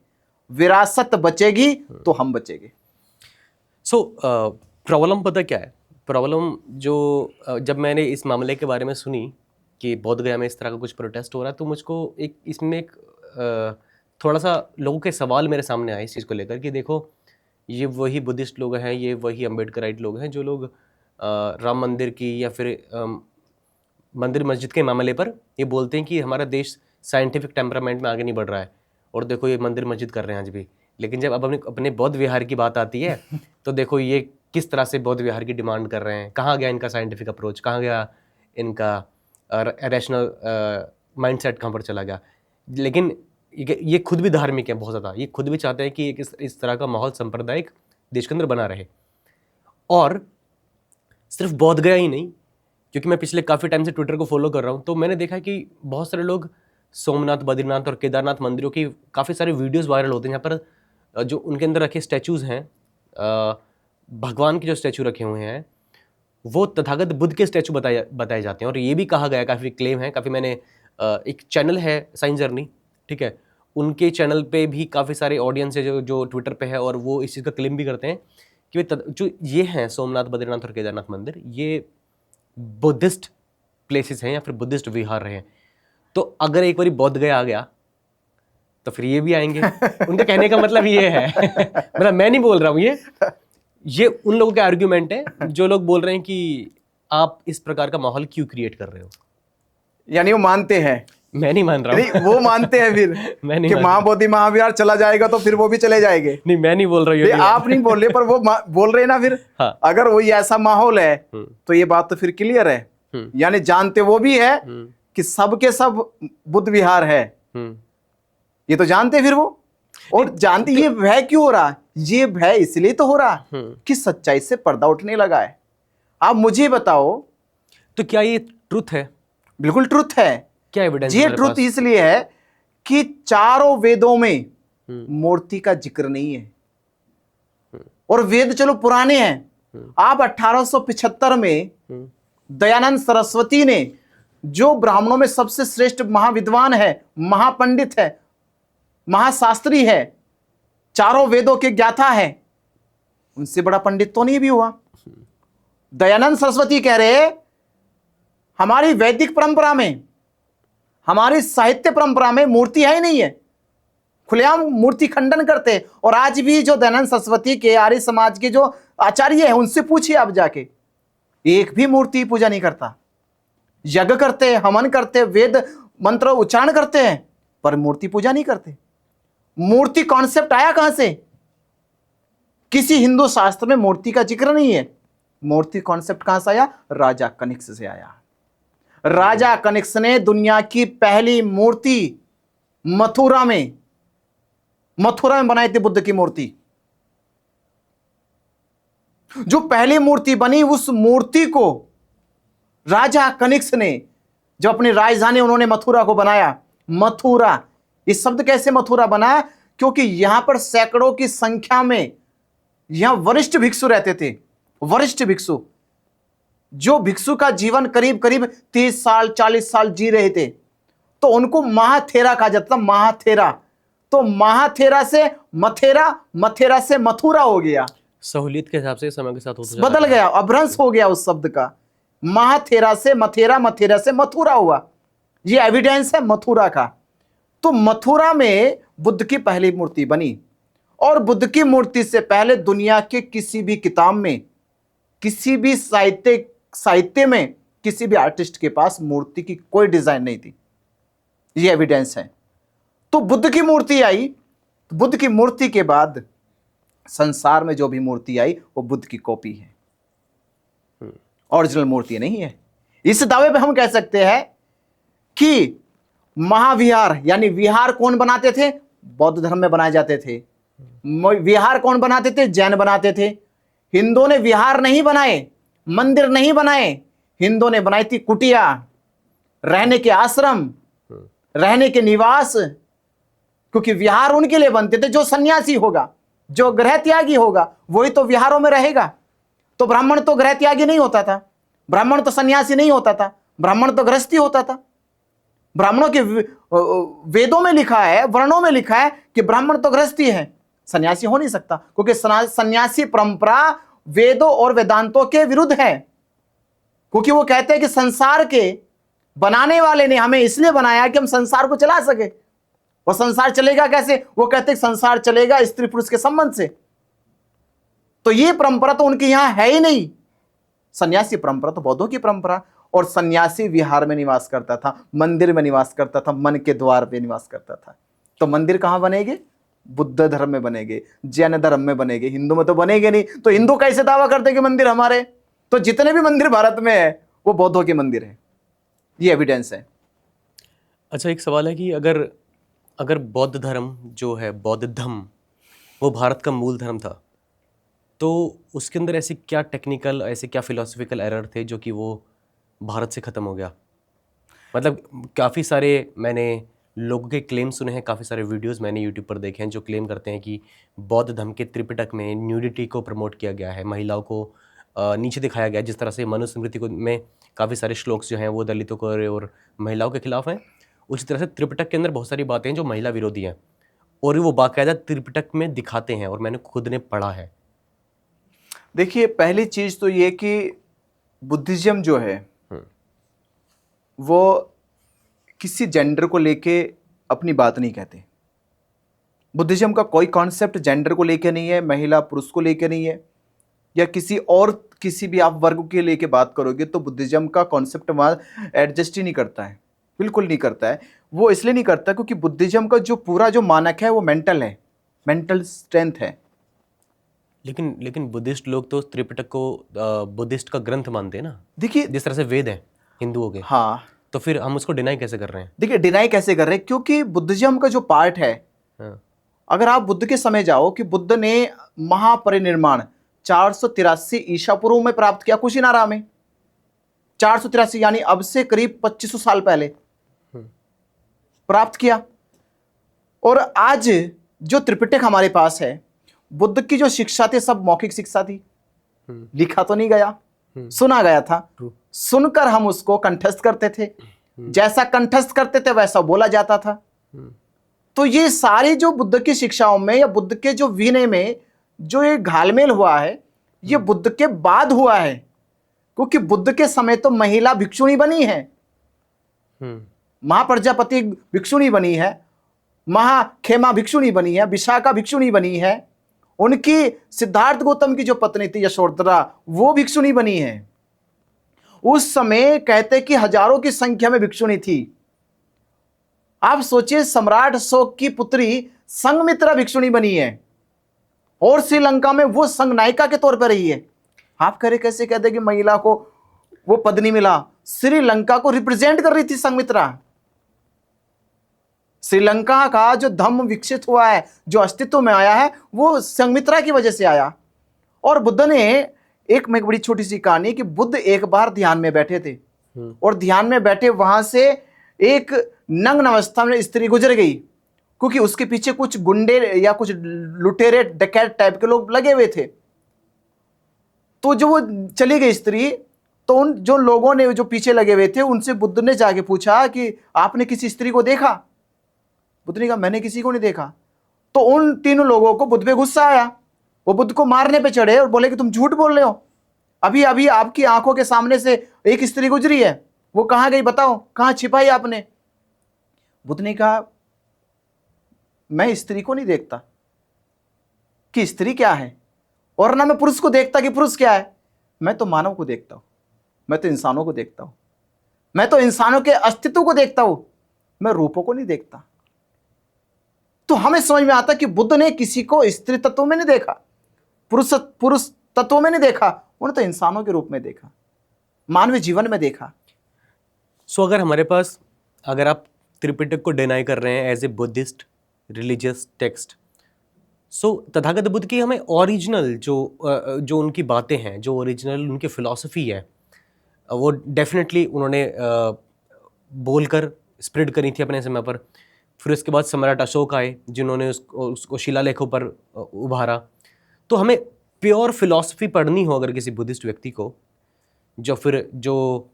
विरासत बचेगी तो हम बचेंगे। प्रॉब्लम पता क्या है? प्रॉब्लम जो जब मैंने इस मामले के बारे में सुनी कि बोध गया में इस तरह का कुछ प्रोटेस्ट हो रहा है, तो मुझको इसमें एक थोड़ा सा लोगों के सवाल मेरे सामने आए इस चीज़ को लेकर कि देखो, ये वही बुद्धिस्ट लोग हैं, ये वही अम्बेडकराइट लोग हैं जो लोग राम मंदिर की या फिर मंदिर मस्जिद के मामले पर ये बोलते हैं कि हमारा देश साइंटिफिक टेम्परामेंट में आगे नहीं बढ़ रहा है और देखो ये मंदिर मस्जिद कर रहे हैं आज भी। लेकिन जब अब अपने बौद्ध विहार की बात आती है तो देखो ये किस तरह से बौद्ध विहार की डिमांड कर रहे हैं, कहाँ गया इनका साइंटिफिक अप्रोच, कहाँ गया इनका रैशनल माइंडसेट, कहाँ पर चला गया। लेकिन ये खुद भी धार्मिक है बहुत ज़्यादा, ये खुद भी चाहते हैं कि एक इस तरह का माहौल सांप्रदायिक देश के अंदर बना रहे। और सिर्फ बोध गया ही नहीं, क्योंकि मैं पिछले काफ़ी टाइम से ट्विटर को फॉलो कर रहा हूँ, तो मैंने देखा कि बहुत सारे लोग सोमनाथ, बद्रीनाथ और केदारनाथ मंदिरों की काफ़ी सारे वीडियोस वायरल होते हैं, जहाँ पर जो उनके अंदर रखे स्टैचूज़ हैं, भगवान के जो स्टैचू रखे हुए हैं, वो तथागत बुद्ध के स्टैचू बताए जाते हैं। और ये भी कहा गया, काफ़ी क्लेम है, काफ़ी मैंने एक चैनल है साइंस जर्नी, ठीक है, उनके चैनल पे भी काफ़ी सारे ऑडियंस है जो ट्विटर पे है, और वो इस चीज़ का क्लेम भी करते हैं कि जो ये हैं सोमनाथ, बद्रीनाथ और केदारनाथ मंदिर, ये बुद्धिस्ट प्लेसेस हैं या फिर बुद्धिस्ट विहार हैं। तो अगर एक बारी बौद्ध गया आ गया तो फिर ये भी आएंगे। उनका कहने का मतलब ये है मतलब मैं नहीं बोल रहा हूँ, ये उन लोगों के आर्ग्यूमेंट है जो लोग बोल रहे हैं कि आप इस प्रकार का माहौल क्यों क्रिएट कर रहे हो। यानी वो मानते हैं, मैं नहीं मान रहा हूँ। वो मानते हैं फिर मैं नहीं कि महाबोधि महाविहार चला जाएगा तो फिर वो भी चले जाएंगे। नहीं, मैं नहीं बोल रहा हूँ, आप नहीं बोल रहे, पर वो बोल रहे ना फिर। हाँ। अगर वही ऐसा माहौल है तो ये बात तो फिर क्लियर है, यानी जानते वो भी है कि सब के सब बुद्ध विहार है, ये तो जानते फिर वो। और जानते ये भय क्यों हो रहा है? ये भय इसलिए तो हो रहा है कि सच्चाई से पर्दा उठने लगा है। आप मुझे बताओ, तो क्या ये ट्रुथ है? बिल्कुल ट्रुथ है। क्या एविडेंस? ये ट्रुथ इसलिए है कि चारों वेदों में मूर्ति का जिक्र नहीं है, और वेद चलो पुराने हैं। आप 1875 में दयानंद सरस्वती ने, जो ब्राह्मणों में सबसे श्रेष्ठ महाविद्वान है, महापंडित है, महाशास्त्री है, चारों वेदों के ज्ञाता है, उनसे बड़ा पंडित तो नहीं भी हुआ। दयानंद सरस्वती कह रहे हमारी वैदिक परंपरा में, हमारी साहित्य परंपरा में मूर्ति है ही नहीं है, खुलेआम मूर्ति खंडन करते। और आज भी जो दयानंद सरस्वती के आर्य समाज के जो आचार्य हैं उनसे पूछिए आप जाके, एक भी मूर्ति पूजा नहीं करता। यज्ञ करते, हवन करते, वेद मंत्र उच्चारण करते हैं, पर मूर्ति पूजा नहीं करते। मूर्ति कॉन्सेप्ट आया कहां से? किसी हिंदू शास्त्र में मूर्ति का जिक्र नहीं है। मूर्ति कॉन्सेप्ट कहां से आया? राजा कनिष्क से आया। राजा कनिष्क ने दुनिया की पहली मूर्ति मथुरा में बनाई थी, बुद्ध की मूर्ति। जो पहली मूर्ति बनी, उस मूर्ति को राजा कनिष्क ने, जो अपनी राजधानी उन्होंने मथुरा को बनाया। मथुरा, इस शब्द कैसे मथुरा बना? क्योंकि यहां पर सैकड़ों की संख्या में यहां वरिष्ठ भिक्षु रहते थे। वरिष्ठ भिक्षु, जो भिक्षु का जीवन करीब करीब 30 साल 40 साल जी रहे थे, तो उनको महाथेरा कहा जाता था। महाथेरा, तो महाथेरा से मथेरा, मथेरा से मथुरा हो गया। सहूलियत के हिसाब से समय के साथ बदल गया, अभ्रंश हो गया उस शब्द का। महाथेरा से मथेरा, मथेरा से मथुरा हुआ। ये एविडेंस है मथुरा का। तो मथुरा में बुद्ध की पहली मूर्ति बनी, और बुद्ध की मूर्ति से पहले दुनिया के किसी भी किताब में, किसी भी साहित्य में, किसी भी आर्टिस्ट के पास मूर्ति की कोई डिजाइन नहीं थी। ये एविडेंस है। तो बुद्ध की मूर्ति आई, तो बुद्ध की मूर्ति के बाद संसार में जो भी मूर्ति आई वो बुद्ध की कॉपी है, ओरिजिनल मूर्ति नहीं है। इस दावे पे हम कह सकते हैं कि महाविहार, यानी विहार कौन बनाते थे? बौद्ध धर्म में बनाए जाते थे। विहार कौन बनाते थे? जैन बनाते थे। हिंदुओं ने विहार नहीं बनाए, मंदिर नहीं बनाए, हिंदुओं ने बनाई थी कुटिया, रहने के आश्रम, रहने के निवास। क्योंकि विहार उनके लिए बनते थे जो सन्यासी होगा, जो गृह त्यागी होगा, वही तो विहारों में रहेगा। तो ब्राह्मण तो गृह त्यागी नहीं होता था, ब्राह्मण तो सन्यासी नहीं होता था, ब्राह्मण तो गृहस्थी होता था। ब्राह्मणों के वेदों में लिखा है, वर्णों में लिखा है कि ब्राह्मण तो गृहस्थी है, सन्यासी हो नहीं सकता। क्योंकि सन्यासी परंपरा वेदों और वेदांतों के विरुद्ध है। क्योंकि वो कहते हैं कि संसार के बनाने वाले ने हमें इसलिए बनाया कि हम संसार को चला सके। और संसार चलेगा कैसे? वो कहते हैं संसार चलेगा स्त्री पुरुष के संबंध से। तो ये परंपरा तो उनके यहां है ही नहीं। सन्यासी परंपरा तो बौद्धों की परंपरा। और सन्यासी विहार में निवास करता था, मंदिर में निवास करता था, मन के द्वार पे निवास करता था। तो मंदिर कहां बनेंगे? बुद्ध धर्म में बनेंगे, जैन धर्म में बनेंगे, हिंदू में तो बनेंगे नहीं। तो हिंदू कैसे दावा करते कि मंदिर हमारे? तो जितने भी मंदिर भारत में है वो बौद्धों के मंदिर है, ये एविडेंस है। अच्छा, एक सवाल है कि अगर अगर बौद्ध धर्म जो है, बौद्ध धम्म, वो भारत का मूल धर्म था, तो उसके अंदर ऐसे क्या टेक्निकल, ऐसे क्या फिलोसफिकल एरर थे जो कि वो भारत से ख़त्म हो गया? मतलब काफ़ी सारे मैंने लोगों के क्लेम सुने हैं, काफ़ी सारे वीडियोस मैंने यूट्यूब पर देखे हैं जो क्लेम करते हैं कि बौद्ध धर्म के त्रिपिटक में न्यूडिटी को प्रमोट किया गया है, महिलाओं को नीचे दिखाया गया है। जिस तरह से मनुस्मृति को में काफ़ी सारे श्लोक्स जो हैं वो दलितों को और महिलाओं के खिलाफ हैं, उसी तरह से त्रिपिटक के अंदर बहुत सारी बातें हैं जो महिला विरोधी हैं, और वो बाकायदा त्रिपिटक में दिखाते हैं, और मैंने खुद ने पढ़ा है। देखिए, पहली चीज तो ये कि बुद्धिज्म जो है वो किसी जेंडर को लेके अपनी बात नहीं कहते। बुद्धिज्म का कोई कॉन्सेप्ट जेंडर को लेके नहीं है, महिला पुरुष को लेके नहीं है, या किसी भी आप वर्ग के लेके बात करोगे तो बुद्धिज्म का कॉन्सेप्ट वहाँ एडजस्ट ही नहीं करता है, बिल्कुल नहीं करता है। वो इसलिए नहीं करता क्योंकि बुद्धिज्म का जो पूरा जो मानक है वो मेंटल है, मेंटल स्ट्रेंथ है। लेकिन बुद्धिस्ट लोग तो त्रिपिटक को बुद्धिस्ट का ग्रंथ मानते हैं ना। देखिए, जिस तरह से वेद है हिंदुओं के, हाँ, तो फिर हम उसको डिनाई कैसे कर रहे हैं? देखिए डिनाई कैसे कर रहे हैं, क्योंकि बुद्धिज्म का जो पार्ट है, हाँ। अगर आप बुद्ध के समय जाओ कि बुद्ध ने महापरिनिर्वाण 483 ईसा पूर्व में प्राप्त किया कुशीनारा में। 483 यानी अब से करीब 2500 साल पहले प्राप्त किया। और आज जो त्रिपिटक हमारे पास है, बुद्ध की जो शिक्षा थी सब मौखिक शिक्षा थी, लिखा तो नहीं गया, सुना गया था। सुनकर हम उसको कंठस्थ करते थे, जैसा कंठस्थ करते थे वैसा बोला जाता था। तो ये सारी जो बुद्ध की शिक्षाओं में या बुद्ध के जो विनय में जो ये घालमेल हुआ है, ये बुद्ध के बाद हुआ है, क्योंकि बुद्ध के समय तो महिला भिक्षुणी बनी है, महाप्रजापति भिक्षुणी बनी है, महाखेमा भिक्षुणी बनी है, विशाखा भिक्षुणी बनी है, उनकी सिद्धार्थ गौतम की जो पत्नी थी यशोधरा वो भिक्षुणी बनी है। उस समय कहते कि हजारों की संख्या में भिक्षुणी थी। आप सोचिए, सम्राट अशोक की पुत्री संघमित्रा भिक्षुणी बनी है और श्रीलंका में वो संघ नायिका के तौर पर रही है। आप कह रहे कैसे कहते कि महिला को वो पद नहीं मिला? श्रीलंका को रिप्रेजेंट कर रही थी संघमित्रा। श्रीलंका का जो धम्म विकसित हुआ है, जो अस्तित्व में आया है, वो संघमित्रा की वजह से आया। और बुद्ध ने एक बड़ी छोटी सी कहानी कि बुद्ध एक बार ध्यान में बैठे थे और ध्यान में बैठे वहां से एक नग्न अवस्था में स्त्री गुजर गई, क्योंकि उसके पीछे कुछ गुंडे या कुछ लुटेरे डकैत टाइप के लोग लगे हुए थे। तो जो वो चली गई स्त्री, तो उन जो लोगों ने जो पीछे लगे हुए थे उनसे बुद्ध ने जाके पूछा कि आपने किसी स्त्री को देखा? बुद्ध ने कहा मैंने किसी को नहीं देखा। तो उन तीनों लोगों को बुद्ध पे गुस्सा आया, वो बुद्ध को मारने पे चढ़े और बोले कि तुम झूठ बोल रहे हो, अभी अभी आपकी आंखों के सामने से एक स्त्री गुजरी है, वो कहां गई बताओ, कहां छिपाई आपने? बुद्ध ने कहा मैं स्त्री को नहीं देखता कि स्त्री क्या है, और ना मैं पुरुष को देखता कि पुरुष क्या है। मैं तो मानव को देखता हूं, मैं तो इंसानों को देखता हूं, मैं तो इंसानों के अस्तित्व को देखता हूं, मैं रूपों को नहीं देखता। तो हमें समझ में आता कि बुद्ध ने किसी को स्त्री तत्व में नहीं देखा, पुरुष तत्व में नहीं देखा, उन्हें तो इंसानों के रूप में देखा, मानवीय जीवन में देखा। सो अगर आप त्रिपिटक को डिनाई कर रहे हैं as a Buddhist religious text, so Tathagata Buddha की हमें ओरिजिनल जो उनकी बातें हैं, जो ओरिजिनल उनकी फिलॉसफी है, वो डेफिनेटली उन्होंने बोलकर स्प्रेड करी थी अपने समय पर। फिर उसके बाद सम्राट अशोक आए जिन्होंने उसको शिलालेखों पर उभारा। तो हमें प्योर फिलॉसफी पढ़नी हो अगर किसी बुद्धिस्ट व्यक्ति को, जो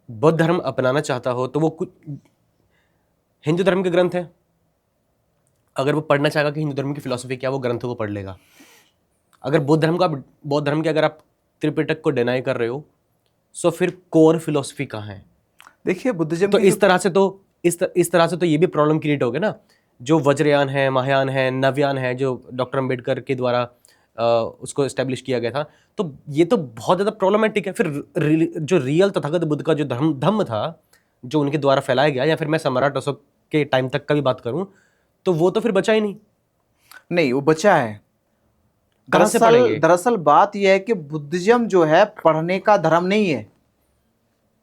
बौद्ध धर्म अपनाना चाहता हो, तो वो कुछ हिंदू धर्म के ग्रंथ हैं। अगर वो पढ़ना चाहेगा कि हिंदू धर्म की फिलॉसफी क्या, वो ग्रंथों को पढ़ लेगा। अगर बौद्ध धर्म के अगर आप त्रिपिटक को डिनाई कर रहे हो, सो फिर कोर फिलॉसफी कहाँ है? देखिए बुद्धिज्म तो इस तरह से तो ये भी प्रॉब्लम क्रिएट हो गया ना। जो वज्रयान है, महायान है, नवयान है, जो डॉक्टर अंबेडकर के द्वारा उसको एस्टेब्लिश किया गया था, तो ये तो बहुत ज़्यादा प्रॉब्लमेटिक है। फिर जो रियल तथागत बुद्ध का जो धम्म था, जो उनके द्वारा फैलाया गया, या फिर मैं सम्राट अशोक के टाइम तक का भी बात करूं, तो वो तो फिर बचा ही नहीं। नहीं, वो बचा है। कहाँ से पढ़ेंगे? दरअसल बात यह है कि बुद्धिज्म जो है पढ़ने का धर्म नहीं है,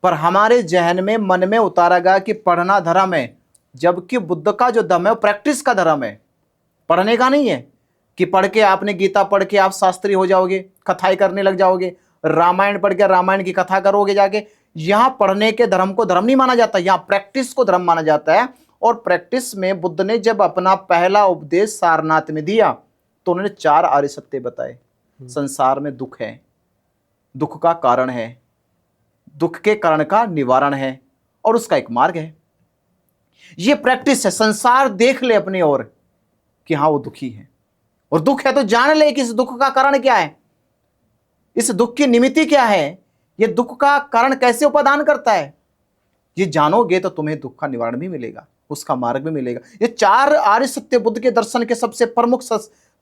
पर हमारे जहन में, मन में उतारा गया कि पढ़ना धर्म है, जबकि बुद्ध का जो धर्म है वो प्रैक्टिस का धर्म है, पढ़ने का नहीं है कि पढ़ के आपने गीता पढ़ के आप शास्त्री हो जाओगे, कथाएं करने लग जाओगे, रामायण पढ़ के रामायण की कथा करोगे जाके। यहां पढ़ने के धर्म को धर्म नहीं माना जाता, यहां प्रैक्टिस को धर्म माना जाता है। और प्रैक्टिस में बुद्ध ने जब अपना पहला उपदेश सारनाथ में दिया तो उन्होंने 4 आर्य सत्य बताए। संसार में दुख है, दुख का कारण है, दुख के कारण का निवारण है, और उसका एक मार्ग है। यह प्रैक्टिस है। संसार देख ले अपनी ओर कि हां वो दुखी है, और दुख है तो जान ले कि इस दुख का कारण क्या है, इस दुख की निमित्ति क्या है, यह दुख का कारण कैसे उपादान करता है। ये जानोगे तो तुम्हें दुख का निवारण भी मिलेगा, उसका मार्ग भी मिलेगा। ये 4 आर्य सत्य बुद्ध के दर्शन के सबसे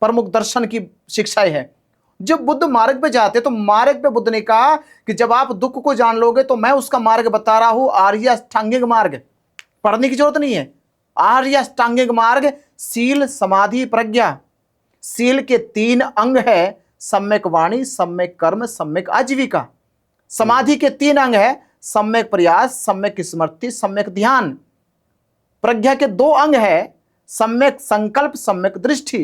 प्रमुख दर्शन की शिक्षाएं है। जब बुद्ध मार्ग पे जाते तो मार्ग पे बुद्ध ने कहा कि जब आप दुख को जान लोगे तो मैं उसका मार्ग बता रहा हूं, आर्य अष्टांगिक मार्ग। पढ़ने की जरूरत नहीं है। आर्य अष्टांगिक मार्ग सील, समाधि, प्रज्ञा। सील के 3 अंग है, सम्यक वाणी, सम्यक कर्म, सम्यक आजीविका। समाधि के 3 अंग है, सम्यक प्रयास, सम्यक स्मृति, सम्यक ध्यान। प्रज्ञा के 2 अंग है, सम्यक संकल्प, सम्यक दृष्टि।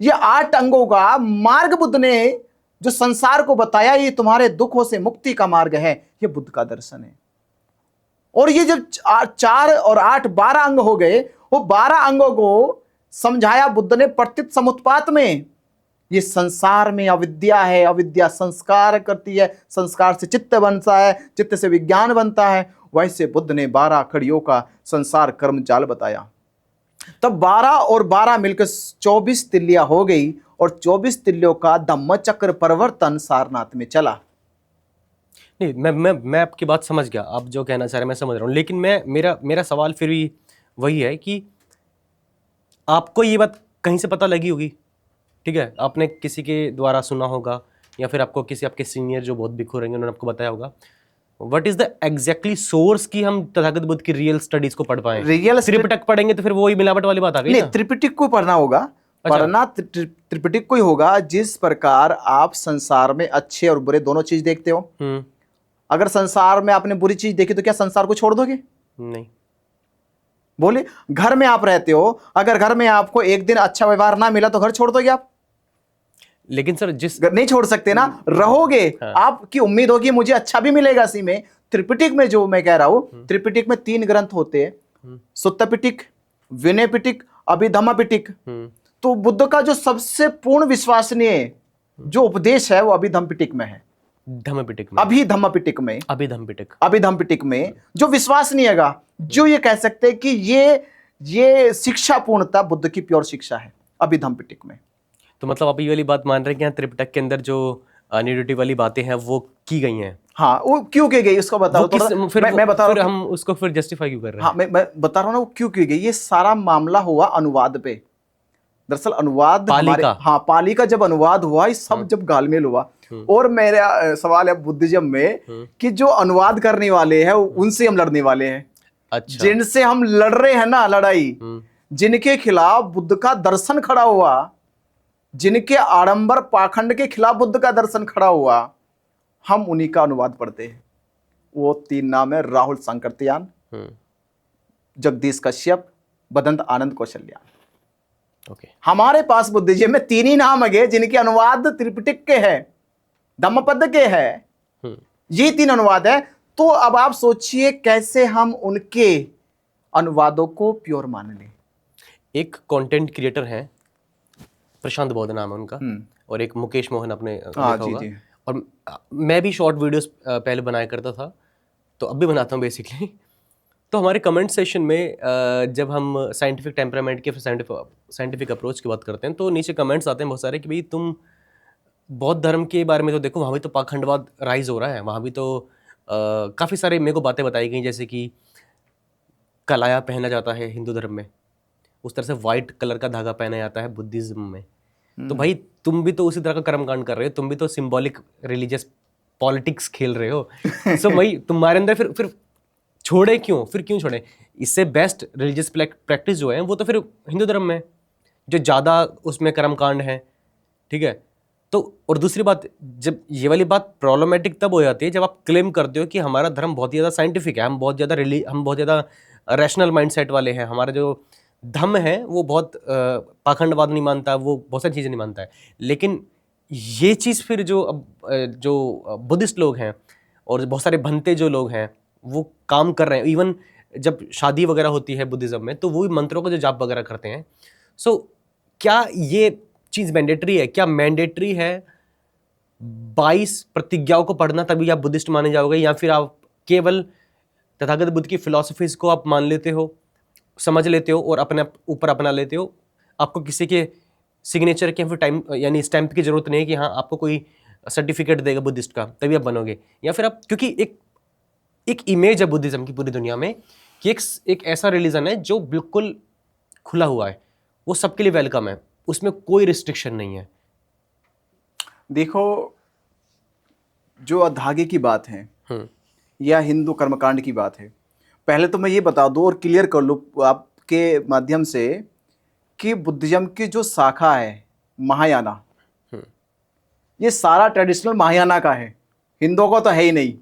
ये 8 अंगों का मार्ग बुद्ध ने जो संसार को बताया, ये तुम्हारे दुखों से मुक्ति का मार्ग है, ये बुद्ध का दर्शन है। और ये जब 4 और 8 12 अंग हो गए, वो 12 अंगों को समझाया बुद्ध ने प्रतीत समुत्पात में। ये संसार में अविद्या है, अविद्या संस्कार करती है, संस्कार से चित्त बनता है, चित्त से विज्ञान बनता है। वैसे बुद्ध ने 12 कड़ियों का संसार कर्म जाल बताया। तब 12 और 12 मिलकर 24 तिल्लियां हो गई, और 24 तिल्लियों का धम्म चक्र परिवर्तन सारनाथ में चला। नहीं, मैं आपकी बात समझ गया, आप जो कहना चाह रहे हैं मैं समझ रहा हूँ, लेकिन मेरा सवाल फिर भी वही है कि आपको ये बात कहीं से पता लगी होगी, ठीक है, आपने किसी के द्वारा सुना होगा, या फिर आपको किसी आपके सीनियर जो बहुत बिखो रहेंगे उन्होंने आपको बताया होगा। What is the exactly source की हम तथागत बुद्ध की रियल स्टडीज को पढ़ पाए? त्रिपिटक पढ़ेंगे तो फिर वही मिलावट वाली बात आ गई नहीं, ना? त्रिपिटक को पढ़ना होगा। अच्छा। पढ़ना त्रिपिटक को ही होगा। जिस प्रकार आप संसार में अच्छे और बुरे दोनों चीज देखते हो, अगर संसार में आपने बुरी चीज देखी तो क्या संसार को छोड़ दोगे? नहीं। बोले, घर में आप रहते हो, अगर घर में आपको एक दिन अच्छा व्यवहार ना मिला तो घर छोड़ दोगे आप? लेकिन सर नहीं छोड़ सकते ना, रहोगे। हाँ। आपकी उम्मीद होगी मुझे अच्छा भी मिलेगा इसी में। त्रिपिटक में जो मैं कह रहा हूं, त्रिपिटक में 3 ग्रंथ होते हैं, सुत्त पिटक, विनय पिटक, अभिधम्म पिटक। तो बुद्ध का जो सबसे पूर्ण विश्वसनीय जो उपदेश है वो अभिधम्म पिटक में है। धम्म पिटक में, अभिधम्म पिटक में, अभिधम्म पिटक में जो विश्वसनीय है, जो ये कह सकते हैं कि ये शिक्षा पूर्णता बुद्ध की प्योर शिक्षा है अभिधम्म पिटक में। तो मतलब आप ये वाली बात मान रहे हैं कि यहाँ त्रिपिटक के अंदर जो न्यूडिटी वाली बातें हैं वो की गई हैं? हाँ, वो क्यों की गई उसको बताओ। मैं बता रहा हूँ, हम उसको फिर जस्टिफाई क्यों कर रहे हैं? हाँ, मैं बता रहा हूँ ना वो क्यों की गई। ये सारा मामला हुआ अनुवाद पे। दरअसल अनुवाद पाली का जब अनुवाद हुआ, ये सब जब घालमेल हुआ। और मेरा सवाल है बुद्धिज्म में कि जो अनुवाद करने वाले हैं उनसे हम लड़ने वाले हैं। अच्छा। जिनसे हम लड़ रहे हैं ना लड़ाई, जिनके खिलाफ बुद्ध का दर्शन खड़ा हुआ, जिनके आडंबर पाखंड के खिलाफ बुद्ध का दर्शन खड़ा हुआ, हम उन्हीं का अनुवाद पढ़ते हैं। वो 3 नाम है, राहुल सांकृत्यायन, जगदीश कश्यप, बदंत आनंद कौशल्यान। ओके। हमारे पास बुद्धिज्म में 3 ही नाम है जिनके अनुवाद त्रिपिटक के हैं, धम्मपद के हैं। ये 3 अनुवाद है। तो अब आप सोचिए कैसे हम उनके अनुवादों को प्योर मान लें। एक कंटेंट क्रिएटर हैं, प्रशांत बौद्ध नाम है उनका, और एक मुकेश मोहन आपने देखा होगा। और मैं भी शॉर्ट वीडियोस पहले बनाया करता था, तो अब भी बनाता हूँ बेसिकली। तो हमारे कमेंट सेशन में जब हम साइंटिफिक टेम्परामेंट के, साइंटिफिक अप्रोच की बात करते हैं, तो नीचे कमेंट्स आते हैं बहुत सारे कि भाई तुम बौद्ध धर्म के बारे में तो देखो, वहाँ भी तो पाखंडवाद राइज हो रहा है, वहाँ भी तो काफ़ी सारे मेरे को बातें बताई गई, जैसे कि कलाया पहना जाता है हिंदू धर्म में, उस तरह से वाइट कलर का धागा पहना जाता है बुद्धिज्म में। तो भाई तुम भी तो उसी तरह का कर्मकांड कर रहे हो, तुम भी तो सिंबॉलिक रिलीजियस पॉलिटिक्स खेल रहे हो। सो भाई तुम्हारे अंदर फिर छोड़े क्यों? फिर क्यों छोड़े? इससे बेस्ट रिलीजियस प्रैक्टिस जो है वो तो फिर हिंदू धर्म में, जो ज़्यादा उसमें कर्मकांड हैं, ठीक है। तो और दूसरी बात, जब ये वाली बात प्रॉब्लमेटिक तब हो जाती है जब आप क्लेम करते हो कि हमारा धर्म बहुत ही ज़्यादा साइंटिफिक है, हम बहुत ज़्यादा रैशनल माइंडसेट वाले हैं, हमारा जो धर्म है वो बहुत पाखंडवाद नहीं मानता, वो बहुत सारी चीज़ें नहीं मानता है। लेकिन ये चीज़ फिर जो बुद्धिस्ट लोग हैं और बहुत सारे भंते जो लोग हैं वो काम कर रहे हैं। इवन जब शादी वगैरह होती है बुद्धिज़्म में, तो वो भी मंत्रों का जो जाप वगैरह करते हैं। सो क्या ये चीज़ मैंडेटरी है? क्या मैंडेटरी है 22 प्रतिज्ञाओं को पढ़ना तभी आप बुद्धिस्ट माने जाओगे, या फिर आप केवल तथागत बुद्ध की फिलॉसफीज को आप मान लेते हो, समझ लेते हो और अपने ऊपर अपना लेते हो? आपको किसी के सिग्नेचर के फिर टाइम यानी स्टैंप की जरूरत नहीं है कि हाँ आपको कोई सर्टिफिकेट देगा बुद्धिस्ट का तभी आप बनोगे, या फिर आप, क्योंकि एक इमेज है बुद्धिज्म की पूरी दुनिया में कि एक ऐसा रिलीजन है जो बिल्कुल खुला हुआ है, वो सबके लिए वेलकम है, उसमें कोई रिस्ट्रिक्शन नहीं है। देखो, जो अधागे की बात है या हिंदू कर्मकांड की बात है, पहले तो मैं ये बता दूं और क्लियर कर लूं आपके माध्यम से कि बुद्धिज्म की जो शाखा है महायाना, ये सारा ट्रेडिशनल महायाना का है, हिंदुओं का तो है ही नहीं।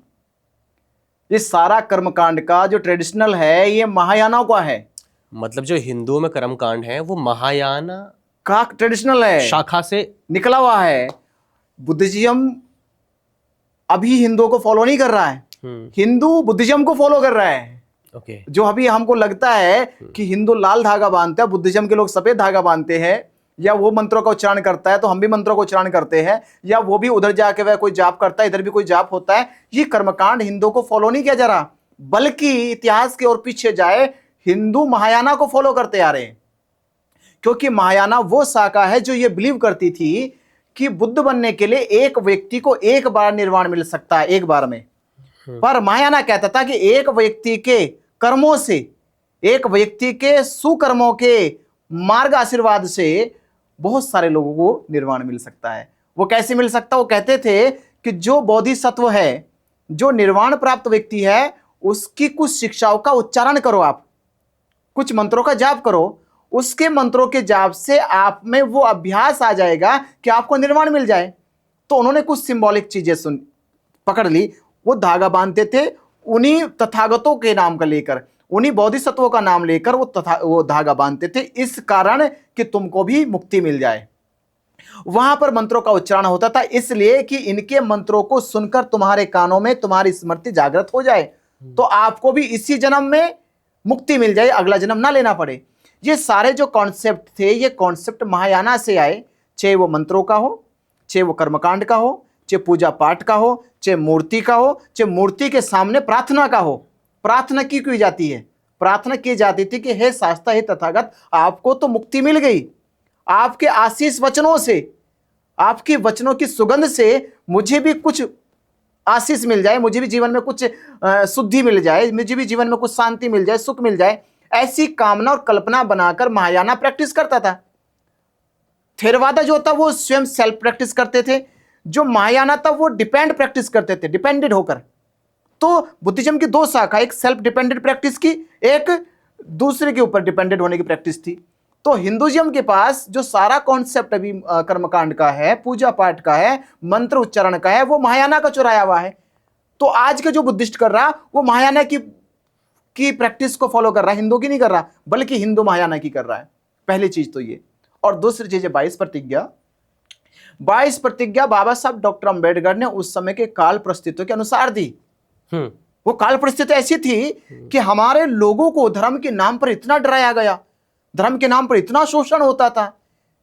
ये सारा कर्मकांड का जो ट्रेडिशनल है ये महायाना का है। मतलब जो हिंदुओं में कर्मकांड है वो महायाना का ट्रेडिशनल है, शाखा से निकला हुआ है। बुद्धिज्म अभी हिंदुओं को फॉलो नहीं कर रहा है, हिंदू बुद्धिज्म को फॉलो कर रहा है। ओके। जो अभी हमको लगता है कि हिंदू लाल धागा बांधते हैं, बुद्धिज्म के लोग सफेद धागा बांधते हैं, या वो मंत्रों का उच्चारण करता है तो हम भी मंत्रों का उच्चारण करते हैं, या वो भी उधर जाके वह कोई जाप करता है, इधर भी कोई जाप होता है। ये कर्मकांड हिंदुओं को फॉलो नहीं किया जा रहा, बल्कि इतिहास के और पीछे जाए हिंदू महायाना को फॉलो करते आ रहे हैं। क्योंकि महायाना वो शाखा है जो ये बिलीव करती थी कि बुद्ध बनने के लिए एक व्यक्ति को एक बार निर्वाण मिल सकता है, एक बार में। पर महायाना कहता था कि एक व्यक्ति के कर्मों से, एक व्यक्ति के सुकर्मों के मार्ग आशीर्वाद से बहुत सारे लोगों को निर्वाण मिल सकता है। वो कैसे मिल सकता? वो कहते थे कि जो बोधिसत्व है, जो निर्वाण प्राप्त व्यक्ति है, उसकी कुछ शिक्षाओं का उच्चारण करो, आप कुछ मंत्रों का जाप करो, उसके मंत्रों के जाप से आप में वो अभ्यास आ जाएगा कि आपको निर्वाण मिल जाए। तो उन्होंने कुछ सिंबॉलिक चीजें पकड़ ली, वो धागा बांधते थे उन्हीं तथागतों के नाम का लेकर, उन्हीं बोधिसत्वों का नाम लेकर वो धागा बांधते थे, इस कारण कि तुमको भी मुक्ति मिल जाए। वहां पर मंत्रों का उच्चारण होता था इसलिए कि इनके मंत्रों को सुनकर तुम्हारे कानों में तुम्हारी स्मृति जागृत हो जाए, तो आपको भी इसी जन्म में मुक्ति मिल जाए, अगला जन्म ना लेना पड़े। ये सारे जो कॉन्सेप्ट थे, ये कॉन्सेप्ट महायाना से आए, चाहे वो मंत्रों का हो, चाहे वो कर्मकांड का हो, चाहे पूजा पाठ का हो, चाहे मूर्ति का हो, चाहे मूर्ति के सामने प्रार्थना का हो। प्रार्थना की की जाती है? प्रार्थना की जाती थी कि हे शास्ता, हे तथागत, आपको तो मुक्ति मिल गई, आपके आशीष वचनों से, आपके वचनों की सुगंध से मुझे भी कुछ आशीष मिल जाए, मुझे भी जीवन में कुछ शुद्धि मिल जाए, मुझे भी जीवन में कुछ शांति मिल जाए, सुख मिल जाए। ऐसी कामना और कल्पना बनाकर महायाना प्रैक्टिस करता था। थेरवादा जो था वो स्वयं सेल्फ प्रैक्टिस करते थे, जो महायाना था वो डिपेंड प्रैक्टिस करते थे, डिपेंडेंट होकर। तो बुद्धिज्म की दो शाखा, एक सेल्फ डिपेंडेंट प्रैक्टिस की, एक दूसरे के ऊपर डिपेंडेंट होने की प्रैक्टिस थी। तो हिंदुइज्म के पास जो सारा कॉन्सेप्ट अभी कर्मकांड का है, पूजा पाठ का है, मंत्र उच्चारण का है, वो महायाना का चुराया हुआ है। तो आज के जो बुद्धिस्ट कर रहा, वो महायाना की प्रैक्टिस को फॉलो कर रहा है, हिंदू की नहीं कर रहा, बल्कि हिंदू महायाना की कर रहा है। पहली चीज तो ये। और दूसरी चीज है 22 प्रतिज्ञा। 22 प्रतिज्ञा बाबा साहब डॉक्टर अंबेडकर ने उस समय के काल परिस्थितियों के अनुसार दी। वो काल परिस्थिति ऐसी थी कि हमारे लोगों को धर्म के नाम पर इतना डराया गया, धर्म के नाम पर इतना शोषण होता था,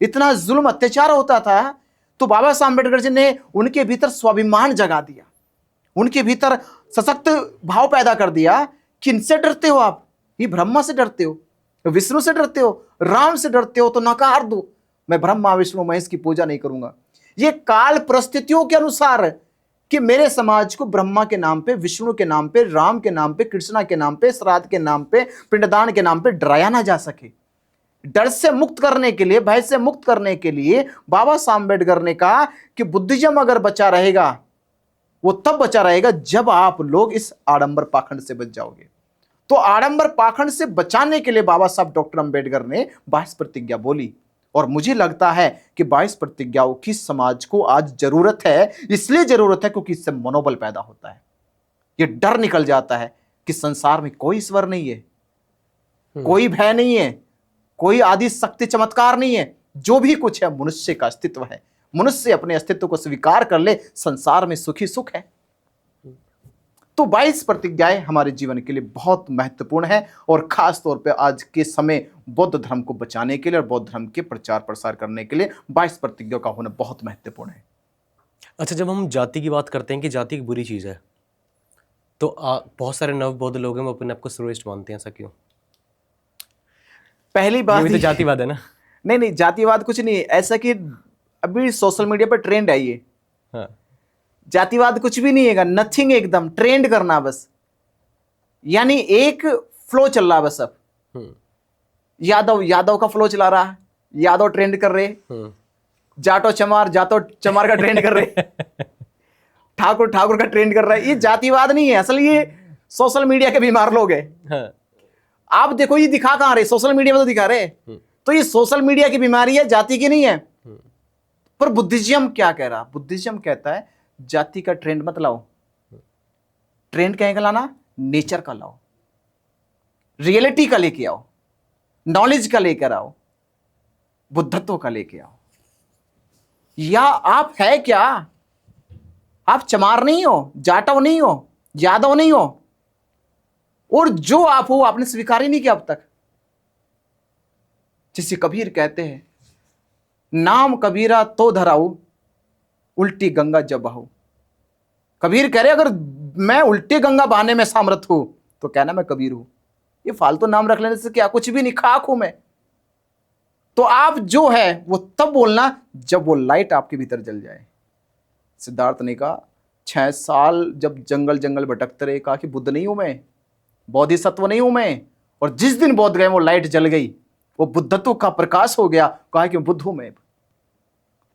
इतना जुल्म अत्याचार होता था। तो बाबा साहब अंबेडकर जी ने उनके भीतर स्वाभिमान जगा दिया, उनके भीतर सशक्त भाव पैदा कर दिया। किनसे डरते हो आप? ये ब्रह्मा से डरते हो, विष्णु से डरते हो, राम से डरते हो, तो नकार दो, मैं ब्रह्मा विष्णु महेश की पूजा नहीं करूंगा। ये काल परिस्थितियों के अनुसार कि मेरे समाज को ब्रह्मा के नाम पे, विष्णु के नाम पे, राम के नाम पे, कृष्णा के नाम पे, श्राद्ध के नाम पे, पिंडदान के नाम पे डराया ना जा सके। डर से मुक्त करने के लिए, भय से मुक्त करने के लिए बाबा साहब अम्बेडकर ने कहा कि बुद्धिज्म अगर बचा रहेगा, वो तब बचा रहेगा जब आप लोग इस आडंबर पाखंड से बच जाओगे। तो आडंबर पाखंड से बचाने के लिए बाबा साहब डॉक्टर अंबेडकर ने 22 प्रतिज्ञा बोली, और मुझे लगता है कि 22 प्रतिज्ञाओं की समाज को आज जरूरत है। इसलिए जरूरत है क्योंकि इससे मनोबल पैदा होता है, ये डर निकल जाता है कि संसार में कोई ईश्वर नहीं है, कोई भय नहीं है, कोई आदि शक्ति चमत्कार नहीं है। जो भी कुछ है मनुष्य का अस्तित्व है। मनुष्य अपने अस्तित्व को स्वीकार कर ले, संसार में सुखी सुख है। तो 22 प्रतिज्ञाएं हमारे जीवन के लिए बहुत महत्वपूर्ण है और खास तौर पे आज के समय बौद्ध धर्म को बचाने के लिए और बौद्ध धर्म के प्रचार प्रसार करने के लिए 22 प्रतिज्ञाओं का होना बहुत महत्वपूर्ण है। अच्छा, जब हम जाति की बात करते हैं कि जाति एक बुरी चीज़ है, तो बहुत सारे नव बौद्ध लोग हैं वो अपने आप को श्रेष्ठ मानते हैं, ऐसा क्यों? पहली बात ये भी तो जातिवाद है ना? नहीं, जातिवाद कुछ नहीं है। ऐसा कि अभी सोशल मीडिया पर ट्रेंड है ये। हाँ। जातिवाद कुछ भी नहीं है, नथिंग, एकदम ट्रेंड करना बस, यानी एक फ्लो चल रहा बस। अब यादव का फ्लो चला रहा है, यादव ट्रेंड कर रहे, जाटो चमार का ट्रेंड कर रहे, ठाकुर का ट्रेंड कर रहा है। ये जातिवाद नहीं है, असल ये सोशल मीडिया के बीमार लोग हैं। हाँ। आप देखो ये दिखा कहां रहे, सोशल मीडिया में तो दिखा रहे। तो ये सोशल मीडिया की बीमारी है, जाति की नहीं है। पर बुद्धिज्म क्या कह रहा? बुद्धिज्म कहता है जाति का ट्रेंड मत लाओ। ट्रेंड कहें का लाना? नेचर का लाओ, रियलिटी का लेके आओ, नॉलेज का लेकर आओ, बुद्धत्व का लेके आओ। या आप है क्या? आप चमार नहीं हो, जाटव नहीं हो, यादव नहीं हो, और जो आप हो आपने स्वीकार ही नहीं किया अब तक। जिसे कबीर कहते हैं, नाम कबीरा तो धराऊ, उल्टी गंगा जब बहाऊ। कबीर कह रहे अगर मैं उल्टी गंगा बहाने में सामर्थ हूं तो कहना मैं कबीर हूं। ये फालतू नाम रख लेने से क्या, कुछ भी नहीं, खाक हूं मैं। तो आप जो है वो तब बोलना जब वो लाइट आपके भीतर जल जाए। सिद्धार्थ ने कहा 6 साल जब जंगल भटकते रहे, कहा कि बुद्ध नहीं हूं मैं, बोधिसत्व नहीं हूं मैं। और जिस दिन बोध गए वो लाइट जल गई, वो बुद्धत्व का प्रकाश हो गया, कहा कि बुद्ध हूं मैं।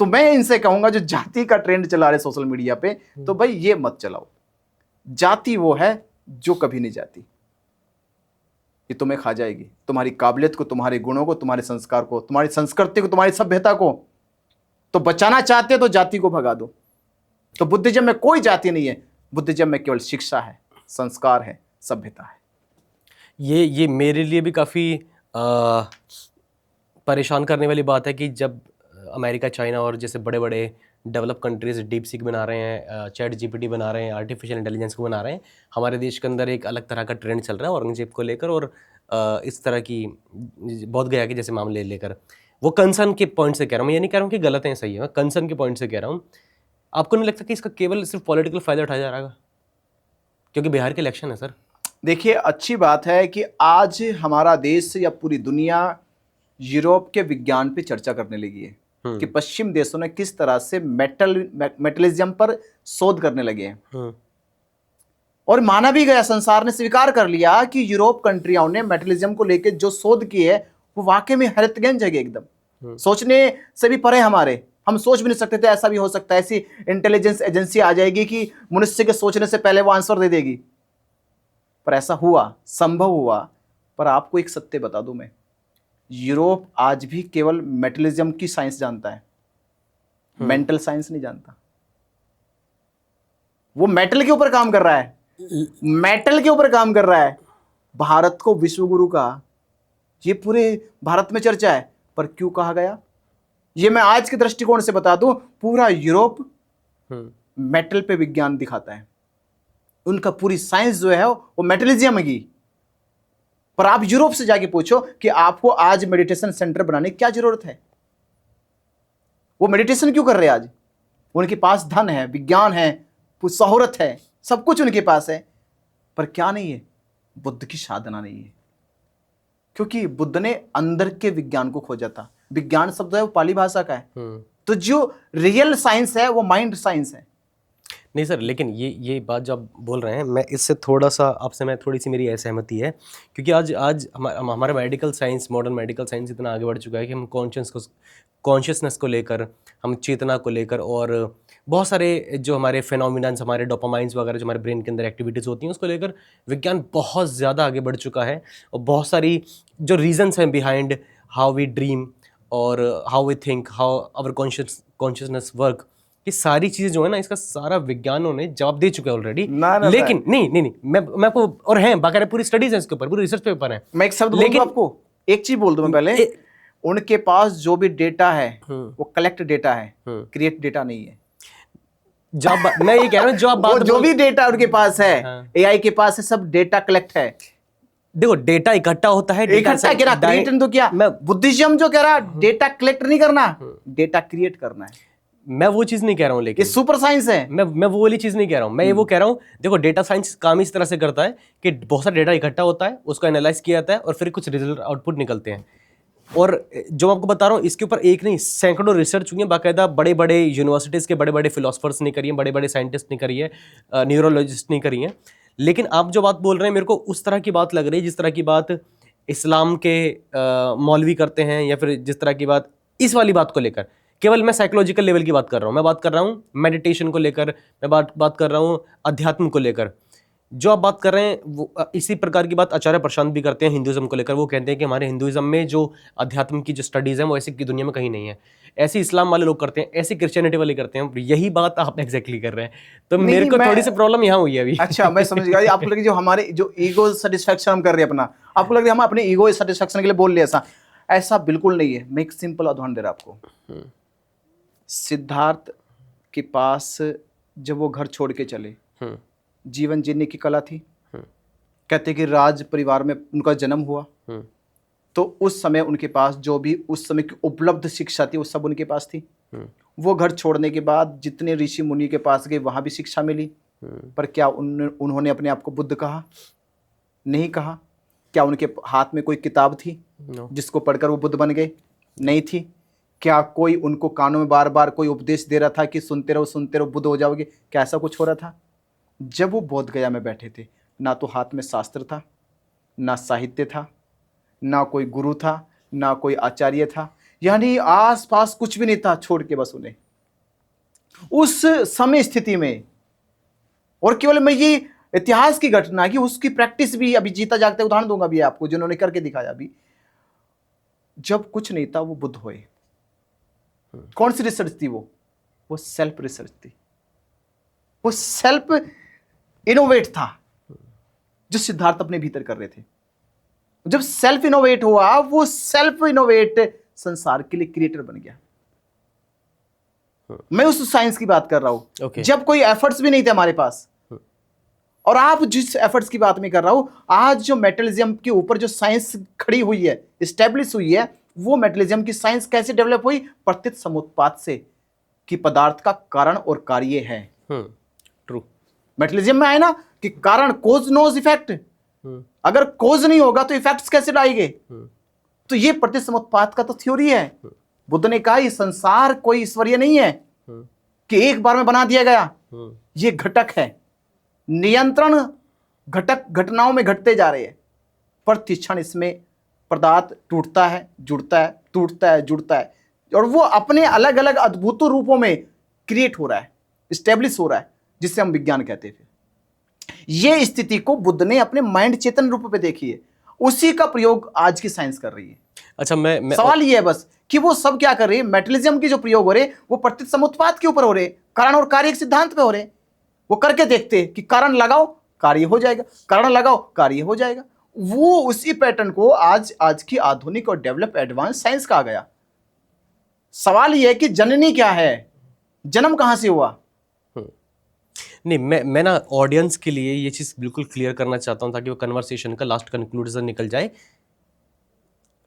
तो मैं इनसे कहूंगा जो जाति का ट्रेंड चला रहे सोशल मीडिया पे, तो भाई ये मत चलाओ। जाति वो है जो कभी नहीं जाती, ये तुम्हें खा जाएगी, तुम्हारी काबिलियत को, तुम्हारे गुणों को, तुम्हारे संस्कार को, तुम्हारी संस्कृति को, तुम्हारी सभ्यता को। तो बचाना चाहते हो तो जाति को भगा दो। तो बुद्धिज्म में कोई जाति नहीं है, बुद्धिज्म में केवल शिक्षा है, संस्कार है, सभ्यता है। ये मेरे लिए भी काफ़ी परेशान करने वाली बात है कि जब अमेरिका, चाइना और जैसे बड़े बड़े डेवलप कंट्रीज डीप सीक बना रहे हैं, चैट जीपीटी बना रहे हैं, आर्टिफिशियल इंटेलिजेंस को बना रहे हैं, हमारे देश के अंदर एक अलग तरह का ट्रेंड चल रहा है औरंगजेब को लेकर और इस तरह की बोध गया के जैसे मामले लेकर। वो कंसर्न के पॉइंट से कह रहा हूँ, मैं ये नहीं कह रहा हूँ कि गलत है, सही है, मैं कंसर्न के पॉइंट से कह रहा हूँ। आपको नहीं लगता कि इसका केवल सिर्फ पॉलिटिकल फ़ायदा उठाया जा रहा है? क्योंकि बिहार के इलेक्शन है सर। देखिए, अच्छी बात है कि आज हमारा देश या पूरी दुनिया यूरोप के विज्ञान पे चर्चा करने लगी है कि पश्चिम देशों ने किस तरह से मेटलिज्म पर शोध करने लगे हैं। और माना भी गया, संसार ने स्वीकार कर लिया कि यूरोप कंट्रियों ने मेटलिज्म को लेकर जो शोध की है वो वाकई में हैरतगंज है एकदम। सोचने से भी परे हमारे, हम सोच भी नहीं सकते थे ऐसा भी हो सकता है। ऐसी इंटेलिजेंस एजेंसी आ जाएगी कि मनुष्य के सोचने से पहले वो आंसर दे देगी। पर ऐसा हुआ, संभव हुआ। पर आपको एक सत्य बता दूं मैं, यूरोप आज भी केवल मेटलिज्म की साइंस जानता है, मेंटल साइंस नहीं जानता। वो मेटल के ऊपर काम कर रहा है, मेटल के ऊपर काम कर रहा है। भारत को विश्वगुरु कहा, ये पूरे भारत में चर्चा है। पर क्यों कहा गया, ये मैं आज के दृष्टिकोण से बता दूं, पूरा यूरोप मेटल पे विज्ञान दिखाता है। उनका पूरी साइंस जो है वो मेटलिज्म की। पर आप यूरोप से जाके पूछो कि आपको आज मेडिटेशन सेंटर बनाने की क्या जरूरत है, वो मेडिटेशन क्यों कर रहे हैं आज? उनके पास धन है, विज्ञान है, शोहरत है, सब कुछ उनके पास है। पर क्या नहीं है? बुद्ध की साधना नहीं है। क्योंकि बुद्ध ने अंदर के विज्ञान को खोजा था। विज्ञान शब्द है वो पाली भाषा का है। तो जो रियल साइंस है वो माइंड साइंस है। नहीं सर, लेकिन ये बात जो आप बोल रहे हैं, मैं इससे थोड़ा सा आपसे, मैं थोड़ी सी मेरी असहमति है। क्योंकि आज हमारा medical science, modern medical science इतना आगे बढ़ चुका है कि हम कॉन्शियसनेस को लेकर, हम चेतना को लेकर और बहुत सारे जो हमारे फिनोमिनन्स, हमारे डोपामाइंस वगैरह जो हमारे ब्रेन के अंदर एक्टिविटीज़ होती हैं उसको लेकर विज्ञान बहुत ज़्यादा आगे बढ़ चुका है। और बहुत सारी जो रीजंस हैं बिहाइंड हाउ वी ड्रीम, और how we think, how our consciousness work, ये सारी चीजें जो है ना, इसका सारा विज्ञानों ने जवाब दे चुके हैं ऑलरेडी। लेकिन नहीं, मैं आपको, और हैं बाकायदा पूरी स्टडीज हैं इसके ऊपर, पूरी रिसर्च पेपर है। मैं एक शब्द बोल दूं आपको, एक चीज बोल दूं मैं पहले, उनके पास जो भी डेटा है वो कलेक्ट डेटा है, क्रिएट डेटा नहीं है। जब मैं ये कह रहा हूँ, जो आप बात जो भी डेटा उनके पास है, एआई के पास है, सब डेटा कलेक्ट है। देखो डेटा इकट्ठा होता है, इकट्ठा कह रहा, क्रिएट तो क्या, बुद्धिज्म जो कह रहा डेटा कलेक्ट नहीं करना, डेटा क्रिएट करना है। मैं वो चीज नहीं कह रहा हूँ, लेकिन ये सुपर साइंस है। मैं वो वाली चीज नहीं कह रहा हूँ। मैं ये वो कह रहा हूँ, देखो डेटा साइंस काम इस तरह से करता है कि बहुत सारा डेटा इकट्ठा होता है, उसको एनालाइज किया जाता है और फिर कुछ रिजल्ट आउटपुट निकलते हैं। और जो मैं आपको बता रहा हूँ, इसके ऊपर एक नहीं सैकड़ों रिसर्च हुई है, बाकायदा बड़े बड़े यूनिवर्सिटीज़ के बड़े बड़े फिलोसफर्स ने करी है, बड़े बड़े साइंटिस्ट ने करी है, न्यूरोलॉजिस्ट ने करी है। लेकिन आप जो बात बोल रहे हैं, मेरे को उस तरह की बात लग रही है जिस तरह की बात इस्लाम के मौलवी करते हैं, या फिर जिस तरह की बात इस वाली बात को लेकर। केवल मैं साइकोलॉजिकल लेवल की बात कर रहा हूँ, मैं बात कर रहा हूँ मेडिटेशन को लेकर, मैं बात कर रहा हूँ अध्यात्म को लेकर। जो आप बात कर रहे हैं वो इसी प्रकार की बात आचार्य प्रशांत भी करते हैं हिंदुइज्म को लेकर। वो कहते हैं कि हमारे हिंदुइज्म में जो अध्यात्म की जो स्टडीज़ हैं वो ऐसी की दुनिया में कहीं नहीं है। ऐसे इस्लाम वाले लोग करते हैं, ऐसे क्रिश्चियनिटी वाले करते हैं, यही बात आप एग्जैक्टली कर रहे हैं। तो मेरे को थोड़ी सी प्रॉब्लम यहाँ हुई है अभी। अच्छा, मैं समझ गया। आपको लगे जो हमारे जो ईगो सेटिस्फेक्शन हम कर रहे हैं अपना, आपको लग रहा है हम अपने ईगो सेटिस्फेक्शन के लिए बोल रहे हैं, ऐसा बिल्कुल नहीं है। मैं एक सिंपल उदाहरण दे रहा आपको। सिद्धार्थ के पास जब वो घर छोड़ के चले, जीवन जीने की कला थी। कहते कि राज परिवार में उनका जन्म हुआ, तो उस समय उनके पास जो भी उस समय की उपलब्ध शिक्षा थी वो सब उनके पास थी। वो घर छोड़ने के बाद जितने ऋषि मुनि के पास गए वहां भी शिक्षा मिली, पर क्या उन्होंने अपने आप को बुद्ध कहा? नहीं कहा। क्या उनके हाथ में कोई किताब थी जिसको पढ़कर वो बुद्ध बन गए? नहीं थी। क्या कोई उनको कानों में बार बार कोई उपदेश दे रहा था कि सुनते रहो बुद्ध हो जाओगे? क्या ऐसा कुछ हो रहा था? जब वो बोध गया में बैठे थे, ना तो हाथ में शास्त्र था, ना साहित्य था, ना कोई गुरु था, ना कोई आचार्य था, यानी आसपास कुछ भी नहीं था। छोड़ के बस उन्हें उस समय स्थिति में, और केवल मैं ये इतिहास की घटना की उसकी प्रैक्टिस भी अभी जीता जागता उदाहरण दूंगा भी आपको, जिन्होंने करके दिखाया। अभी जब कुछ नहीं था वो बुद्ध हुए। कौन सी रिसर्च थी वो सेल्फ रिसर्च थी, वो सेल्फ इनोवेट था जो सिद्धार्थ अपने भीतर कर रहे थे। जब सेल्फ इनोवेट हुआ, वो सेल्फ इनोवेट संसार के लिए क्रिएटर बन गया। मैं उस साइंस की बात कर रहा हूं। जब कोई एफर्ट्स भी नहीं थे हमारे पास, और आप जिस एफर्ट्स की बात में कर रहा हूं, आज जो मेटलिज्म के ऊपर जो साइंस खड़ी हुई है, स्टैब्लिश हुई है, वो मेटलिज्म की साइंस कैसे डेवलप हुई? प्रत्यक्ष समुत्पाद से, कि पदार्थ का कारण और कार्य है। ट्रू। मेटलिज्म में आए ना कि कारण, कोज नोज इफेक्ट। अगर कोज नहीं होगा तो इफेक्ट्स कैसे लाएंगे? तो ये प्रत्यक्ष समुत्पाद का तो थ्योरी है। बुद्ध ने कहा ये संसार कोई ईश्वरीय नहीं है कि एक बार में बना दिया गया, ये घटक है। नियंत्रण घटक घटनाओं में घटते जा रहे हैं, प्रतिक्षण इसमें पदार्थ टूटता है, जुड़ता है, टूटता है, जुड़ता है, और वो अपने अलग अलग अद्भुत रूपों में क्रिएट हो रहा है, स्टेब्लिश हो रहा है, जिसे हम विज्ञान कहते हैं। ये स्थिति को बुद्ध ने अपने माइंड चेतन रूप पे देखी है, उसी का प्रयोग आज की साइंस कर रही है। अच्छा, मैं सवाल ये है बस कि वो सब क्या कर रही है? मेटलिज्म के जो प्रयोग हो रहे वो प्रत्यक्ष समुत्पाद के ऊपर हो रहे, कारण और कार्य के सिद्धांत पे हो रहे। वो करके देखते कि कारण लगाओ कार्य हो जाएगा, कारण लगाओ कार्य हो जाएगा। वो उसी पैटर्न को आज की आधुनिक और डेवलप एडवांस साइंस कहा गया। सवाल यह है कि जननी क्या है, जन्म कहां से हुआ? नहीं, मैं ना ऑडियंस के लिए ये चीज़ बिल्कुल क्लियर करना चाहता हूँ ताकि वो कन्वर्सेशन का लास्ट कंक्लूजन निकल जाए।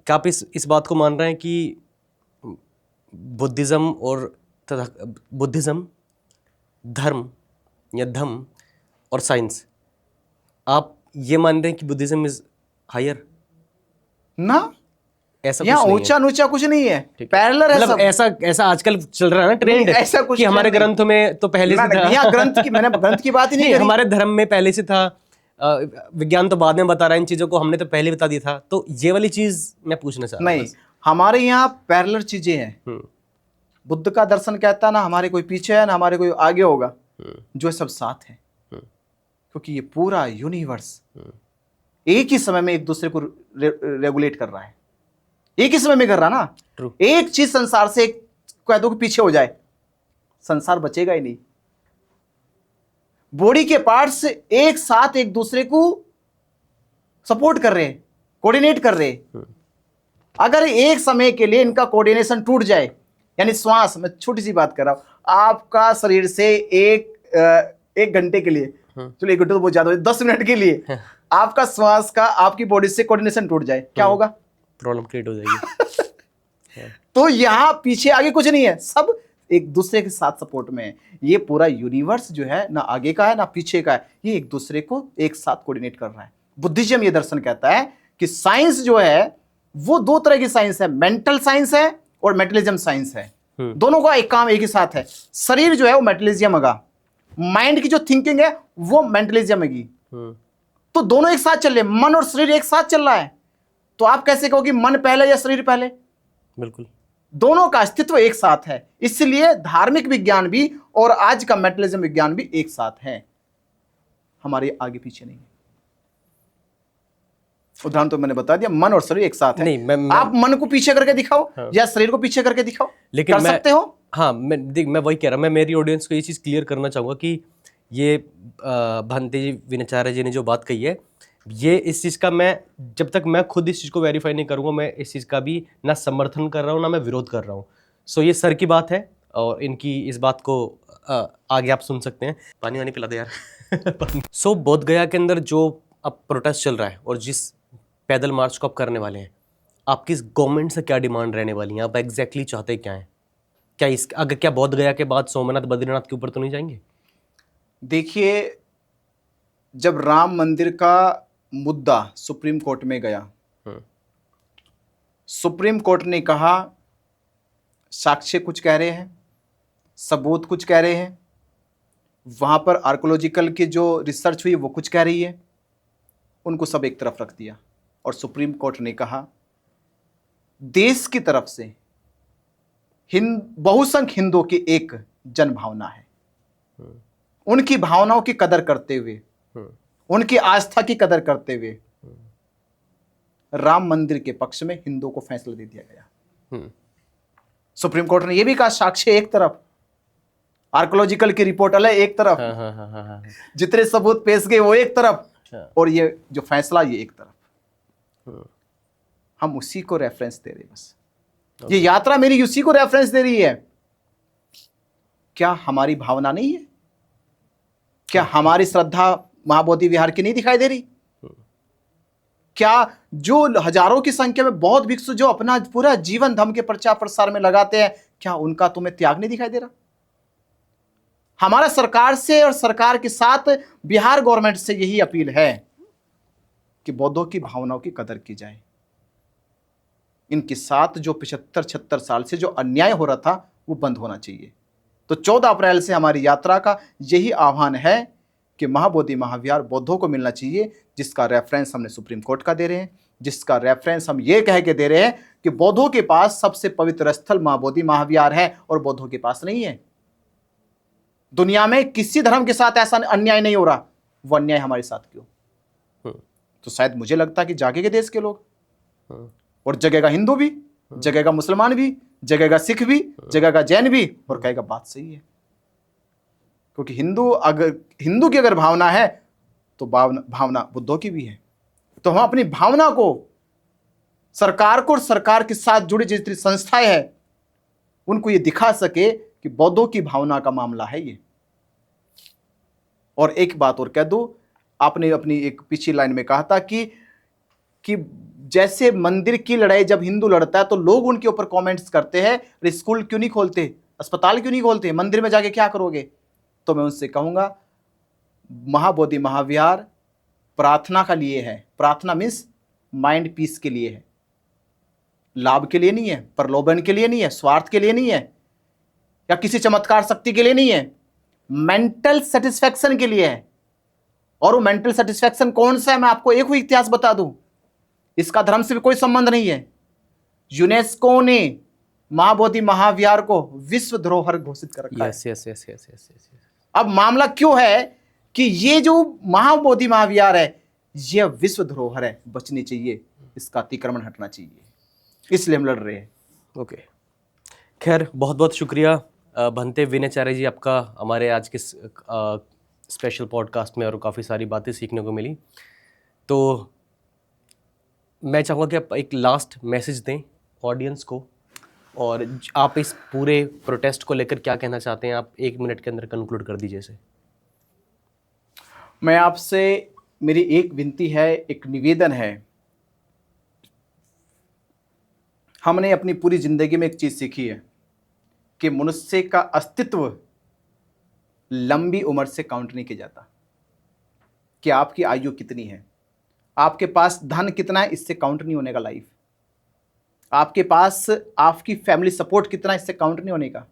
क्या आप इस बात को मान रहे हैं कि बुद्धिज़्म और बुद्धिज़्म, धर्म या धम्म और साइंस, आप ये मान रहे हैं कि बुद्धिज़्म इज हायर? ना, ऐसा यहाँ ऊंचा नीचा कुछ नहीं है, पैरेलल है। मतलब ऐसा आजकल चल रहा है ना, ट्रेंड, ऐसा कुछ कि हमारे ग्रंथों में तो पहले से था। यहाँ ग्रंथ की, मैंने ग्रंथ की बात ही नहीं करी। हमारे धर्म में पहले से था, विज्ञान तो बाद में बता रहा है इन चीजों को, हमने तो पहले बता दिया था। तो ये वाली चीज मैं पूछना चाह रहा हूं। नहीं, हमारे यहाँ पैरेलल चीजें हैं। बुद्ध का दर्शन कहता है ना हमारे कोई पीछे है ना हमारे कोई आगे होगा, जो सब साथ है, क्योंकि ये पूरा यूनिवर्स एक ही समय में एक दूसरे को रेगुलेट कर रहा है। एक ही समय में कर रहा ना। True. एक चीज संसार से एक कह दो कि पीछे हो जाए, संसार बचेगा ही नहीं। बॉडी के पार्ट्स एक साथ एक दूसरे को सपोर्ट कर रहे हैं, कोऑर्डिनेट कर रहे हैं। अगर एक समय के लिए इनका कोऑर्डिनेशन टूट जाए, यानी श्वास, मैं छोटी सी बात कर रहा हूं, आपका शरीर से एक घंटे के लिए, चलो 1 घंटे तो बहुत ज्यादा हो, 10 मिनट के लिए आपका श्वास का आपकी बॉडी से कोऑर्डिनेशन टूट जाए, क्या होगा? प्रॉब्लम क्रिएट हो जाएगी। तो यहां पीछे आगे कुछ नहीं है, सब एक दूसरे के साथ सपोर्ट में है। ये पूरा यूनिवर्स जो है ना आगे का है ना पीछे का है, ये एक दूसरे को एक साथ कोऑर्डिनेट कर रहा है। बुद्धिज्म ये दर्शन कहता है कि साइंस जो है वो 2 तरह की साइंस है, मेंटल साइंस है और मेटलिज्म साइंस है। दोनों का एक काम एक ही साथ है। शरीर जो है वो मेटलिज्म होगा, माइंड की जो थिंकिंग है वो मेंटलिज्म है। तो दोनों एक साथ चल रहे, मन और शरीर एक साथ चल रहा है। तो आप कैसे कहोगे मन पहले या शरीर पहले? बिल्कुल, दोनों का अस्तित्व एक साथ है। इसलिए धार्मिक विज्ञान भी और आज का मेटलिज्म विज्ञान भी एक साथ है, हमारे आगे पीछे नहीं है। उदाहरण तो मैंने बता दिया, मन और शरीर एक साथ है। नहीं, आप मन को पीछे करके दिखाओ या शरीर को पीछे करके दिखाओ, लेकिन कर सकते हो। हाँ, मैं वही कह रहा, मैं मेरी ऑडियंस को ये चीज़ क्लियर करना चाहूँगा कि ये भांति जी विनाचार्य जी ने जो बात कही है, ये इस चीज़ का मैं जब तक मैं खुद इस चीज़ को वेरीफाई नहीं करूँगा, मैं इस चीज़ का भी ना समर्थन कर रहा हूँ ना मैं विरोध कर रहा हूँ। सो ये सर की बात है और इनकी इस बात को आगे आप सुन सकते हैं। पानी वानी पिला दे यार। सो बोध गया के अंदर जो अब प्रोटेस्ट चल रहा है और जिस पैदल मार्च को आप करने वाले हैं, आपकी इस गवर्नमेंट से क्या डिमांड रहने वाली है? आप एग्जैक्टली चाहते क्या हैं? क्या बोध गया के बाद सोमनाथ बद्रीनाथ के ऊपर तो नहीं जाएंगे? देखिए, जब राम मंदिर का मुद्दा सुप्रीम कोर्ट में गया, सुप्रीम कोर्ट ने कहा साक्ष्य कुछ कह रहे हैं, सबूत कुछ कह रहे हैं, वहां पर आर्कोलॉजिकल की जो रिसर्च हुई वो कुछ कह रही है, उनको सब एक तरफ रख दिया और सुप्रीम कोर्ट ने कहा देश की तरफ से बहुसंख्य हिंदुओं की एक जन भावना है, उनकी भावनाओं की कदर करते हुए, उनकी आस्था की कदर करते हुए राम मंदिर के पक्ष में हिंदुओं को फैसला दे दिया गया। सुप्रीम कोर्ट ने यह भी कहा साक्ष्य एक तरफ, आर्कोलॉजिकल की रिपोर्ट अलग एक तरफ, जितने सबूत पेश गए वो एक तरफ, और ये जो फैसला ये एक तरफ। हम उसी को रेफरेंस दे रहे, बस ये यात्रा मेरी उसी को रेफरेंस दे रही है। क्या हमारी भावना नहीं है? क्या हमारी श्रद्धा महाबोधि विहार की नहीं दिखाई दे रही? क्या जो हजारों की संख्या में बौद्ध भिक्षु जो अपना पूरा जीवन धर्म के प्रचार प्रसार में लगाते हैं, क्या उनका तुम्हें त्याग नहीं दिखाई दे रहा? हमारा सरकार से और सरकार के साथ बिहार गवर्नमेंट से यही अपील है कि बौद्धों की भावनाओं की कदर की जाए। इनके साथ जो 75-76 साल से जो अन्याय हो रहा था वो बंद होना चाहिए। तो 14 अप्रैल से हमारी यात्रा का यही आह्वान है कि महाबोधि महाविहार बौद्धों को मिलना चाहिए, जिसका रेफरेंस हमने सुप्रीम कोर्ट का दे रहे हैं, जिसका रेफरेंस हम ये कह के दे रहे हैं कि बौद्धों के पास सबसे पवित्र स्थल महाबोधि महाविहार है और बौद्धों के पास नहीं है। दुनिया में किसी धर्म के साथ ऐसा अन्याय नहीं हो रहा, वो अन्याय हमारे साथ क्यों? तो शायद मुझे लगता है कि जागेंगे देश के लोग, और जगेगा हिंदू भी, जगेगा मुसलमान भी, जगेगा सिख भी, जगेगा जैन भी, और कहेगा बात सही है। क्योंकि हिंदू की अगर भावना है तो भावना बुद्धों की भी है। तो हम अपनी भावना को सरकार को और सरकार के साथ जुड़ी जितनी संस्थाएं हैं उनको ये दिखा सके कि बौद्धों की भावना का मामला है ये। और एक बात और कह दूं, आपने अपनी एक पिछली लाइन में कहा था कि जैसे मंदिर की लड़ाई जब हिंदू लड़ता है तो लोग उनके ऊपर कमेंट्स करते हैं, स्कूल क्यों नहीं खोलते, अस्पताल क्यों नहीं खोलते, मंदिर में जाके क्या करोगे? तो मैं उनसे कहूंगा महाबोधि महाविहार प्रार्थना का लिए है। प्रार्थना मीन्स माइंड पीस के लिए है, लाभ के लिए नहीं है, प्रलोभन के लिए नहीं है, स्वार्थ के लिए नहीं है, या किसी चमत्कार शक्ति के लिए नहीं है, मेंटल सेटिस्फैक्शन के लिए है। और वो मेंटल सेटिस्फैक्शन कौन सा है? मैं आपको एक ही इतिहास बता दूं, इसका धर्म से भी कोई संबंध नहीं है। यूनेस्को ने महाबोधि महाविहार को विश्व धरोहर घोषित कर रखा है। अब मामला क्यों है कि ये जो महाबोधि महाविहार है यह विश्व धरोहर है, बचनी चाहिए, इसका अतिक्रमण हटना चाहिए। इसलिए हम लड़ रहे हैं। ओके, खैर बहुत बहुत शुक्रिया भंते विनयचार्य जी, आपका हमारे आज के स्पेशल पॉडकास्ट में, और काफ़ी सारी बातें सीखने को मिली। तो मैं चाहूँगा कि आप एक लास्ट मैसेज दें ऑडियंस को, और आप इस पूरे प्रोटेस्ट को लेकर क्या कहना चाहते हैं, आप 1 मिनट के अंदर कंक्लूड कर दीजिए इसे। मैं आपसे, मेरी एक विनती है, एक निवेदन है। हमने अपनी पूरी जिंदगी में एक चीज सीखी है कि मनुष्य का अस्तित्व लंबी उम्र से काउंट नहीं किया जाता। कि आपकी आयु कितनी है, आपके पास धन कितना है, इससे काउंट नहीं होने का लाइफ। आपके पास आपकी फैमिली सपोर्ट कितना है, इससे काउंट नहीं होने का।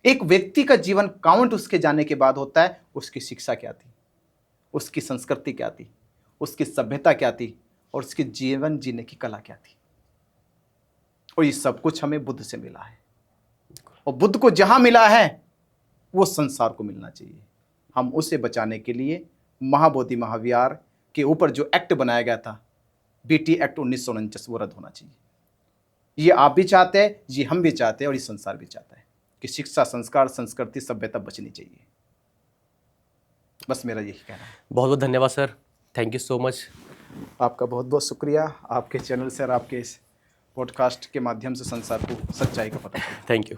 एक व्यक्ति का जीवन काउंट उसके जाने के बाद होता है, उसकी शिक्षा क्या थी, उसकी संस्कृति क्या थी, उसकी सभ्यता क्या थी, और उसके जीवन जीने की कला क्या थी। और ये सब कुछ हमें बुद्ध से मिला है, और बुद्ध को जहां मिला है वो संसार को मिलना चाहिए। हम उसे बचाने के लिए महाबोधि महाविहार के ऊपर जो एक्ट बनाया गया था, बीटी एक्ट 1949, वो रद्द होना चाहिए। ये आप भी चाहते हैं, ये हम भी चाहते हैं, और ये संसार भी चाहता है कि शिक्षा, संस्कार, संस्कृति, सभ्यता बचनी चाहिए। बस मेरा यही कहना है। बहुत बहुत धन्यवाद sir, thank you so much. आपका बहुत बहुत शुक्रिया, आपके चैनल से और आपके इस पॉडकास्ट के माध्यम से संसार को सच्चाई का पता चला। Thank you.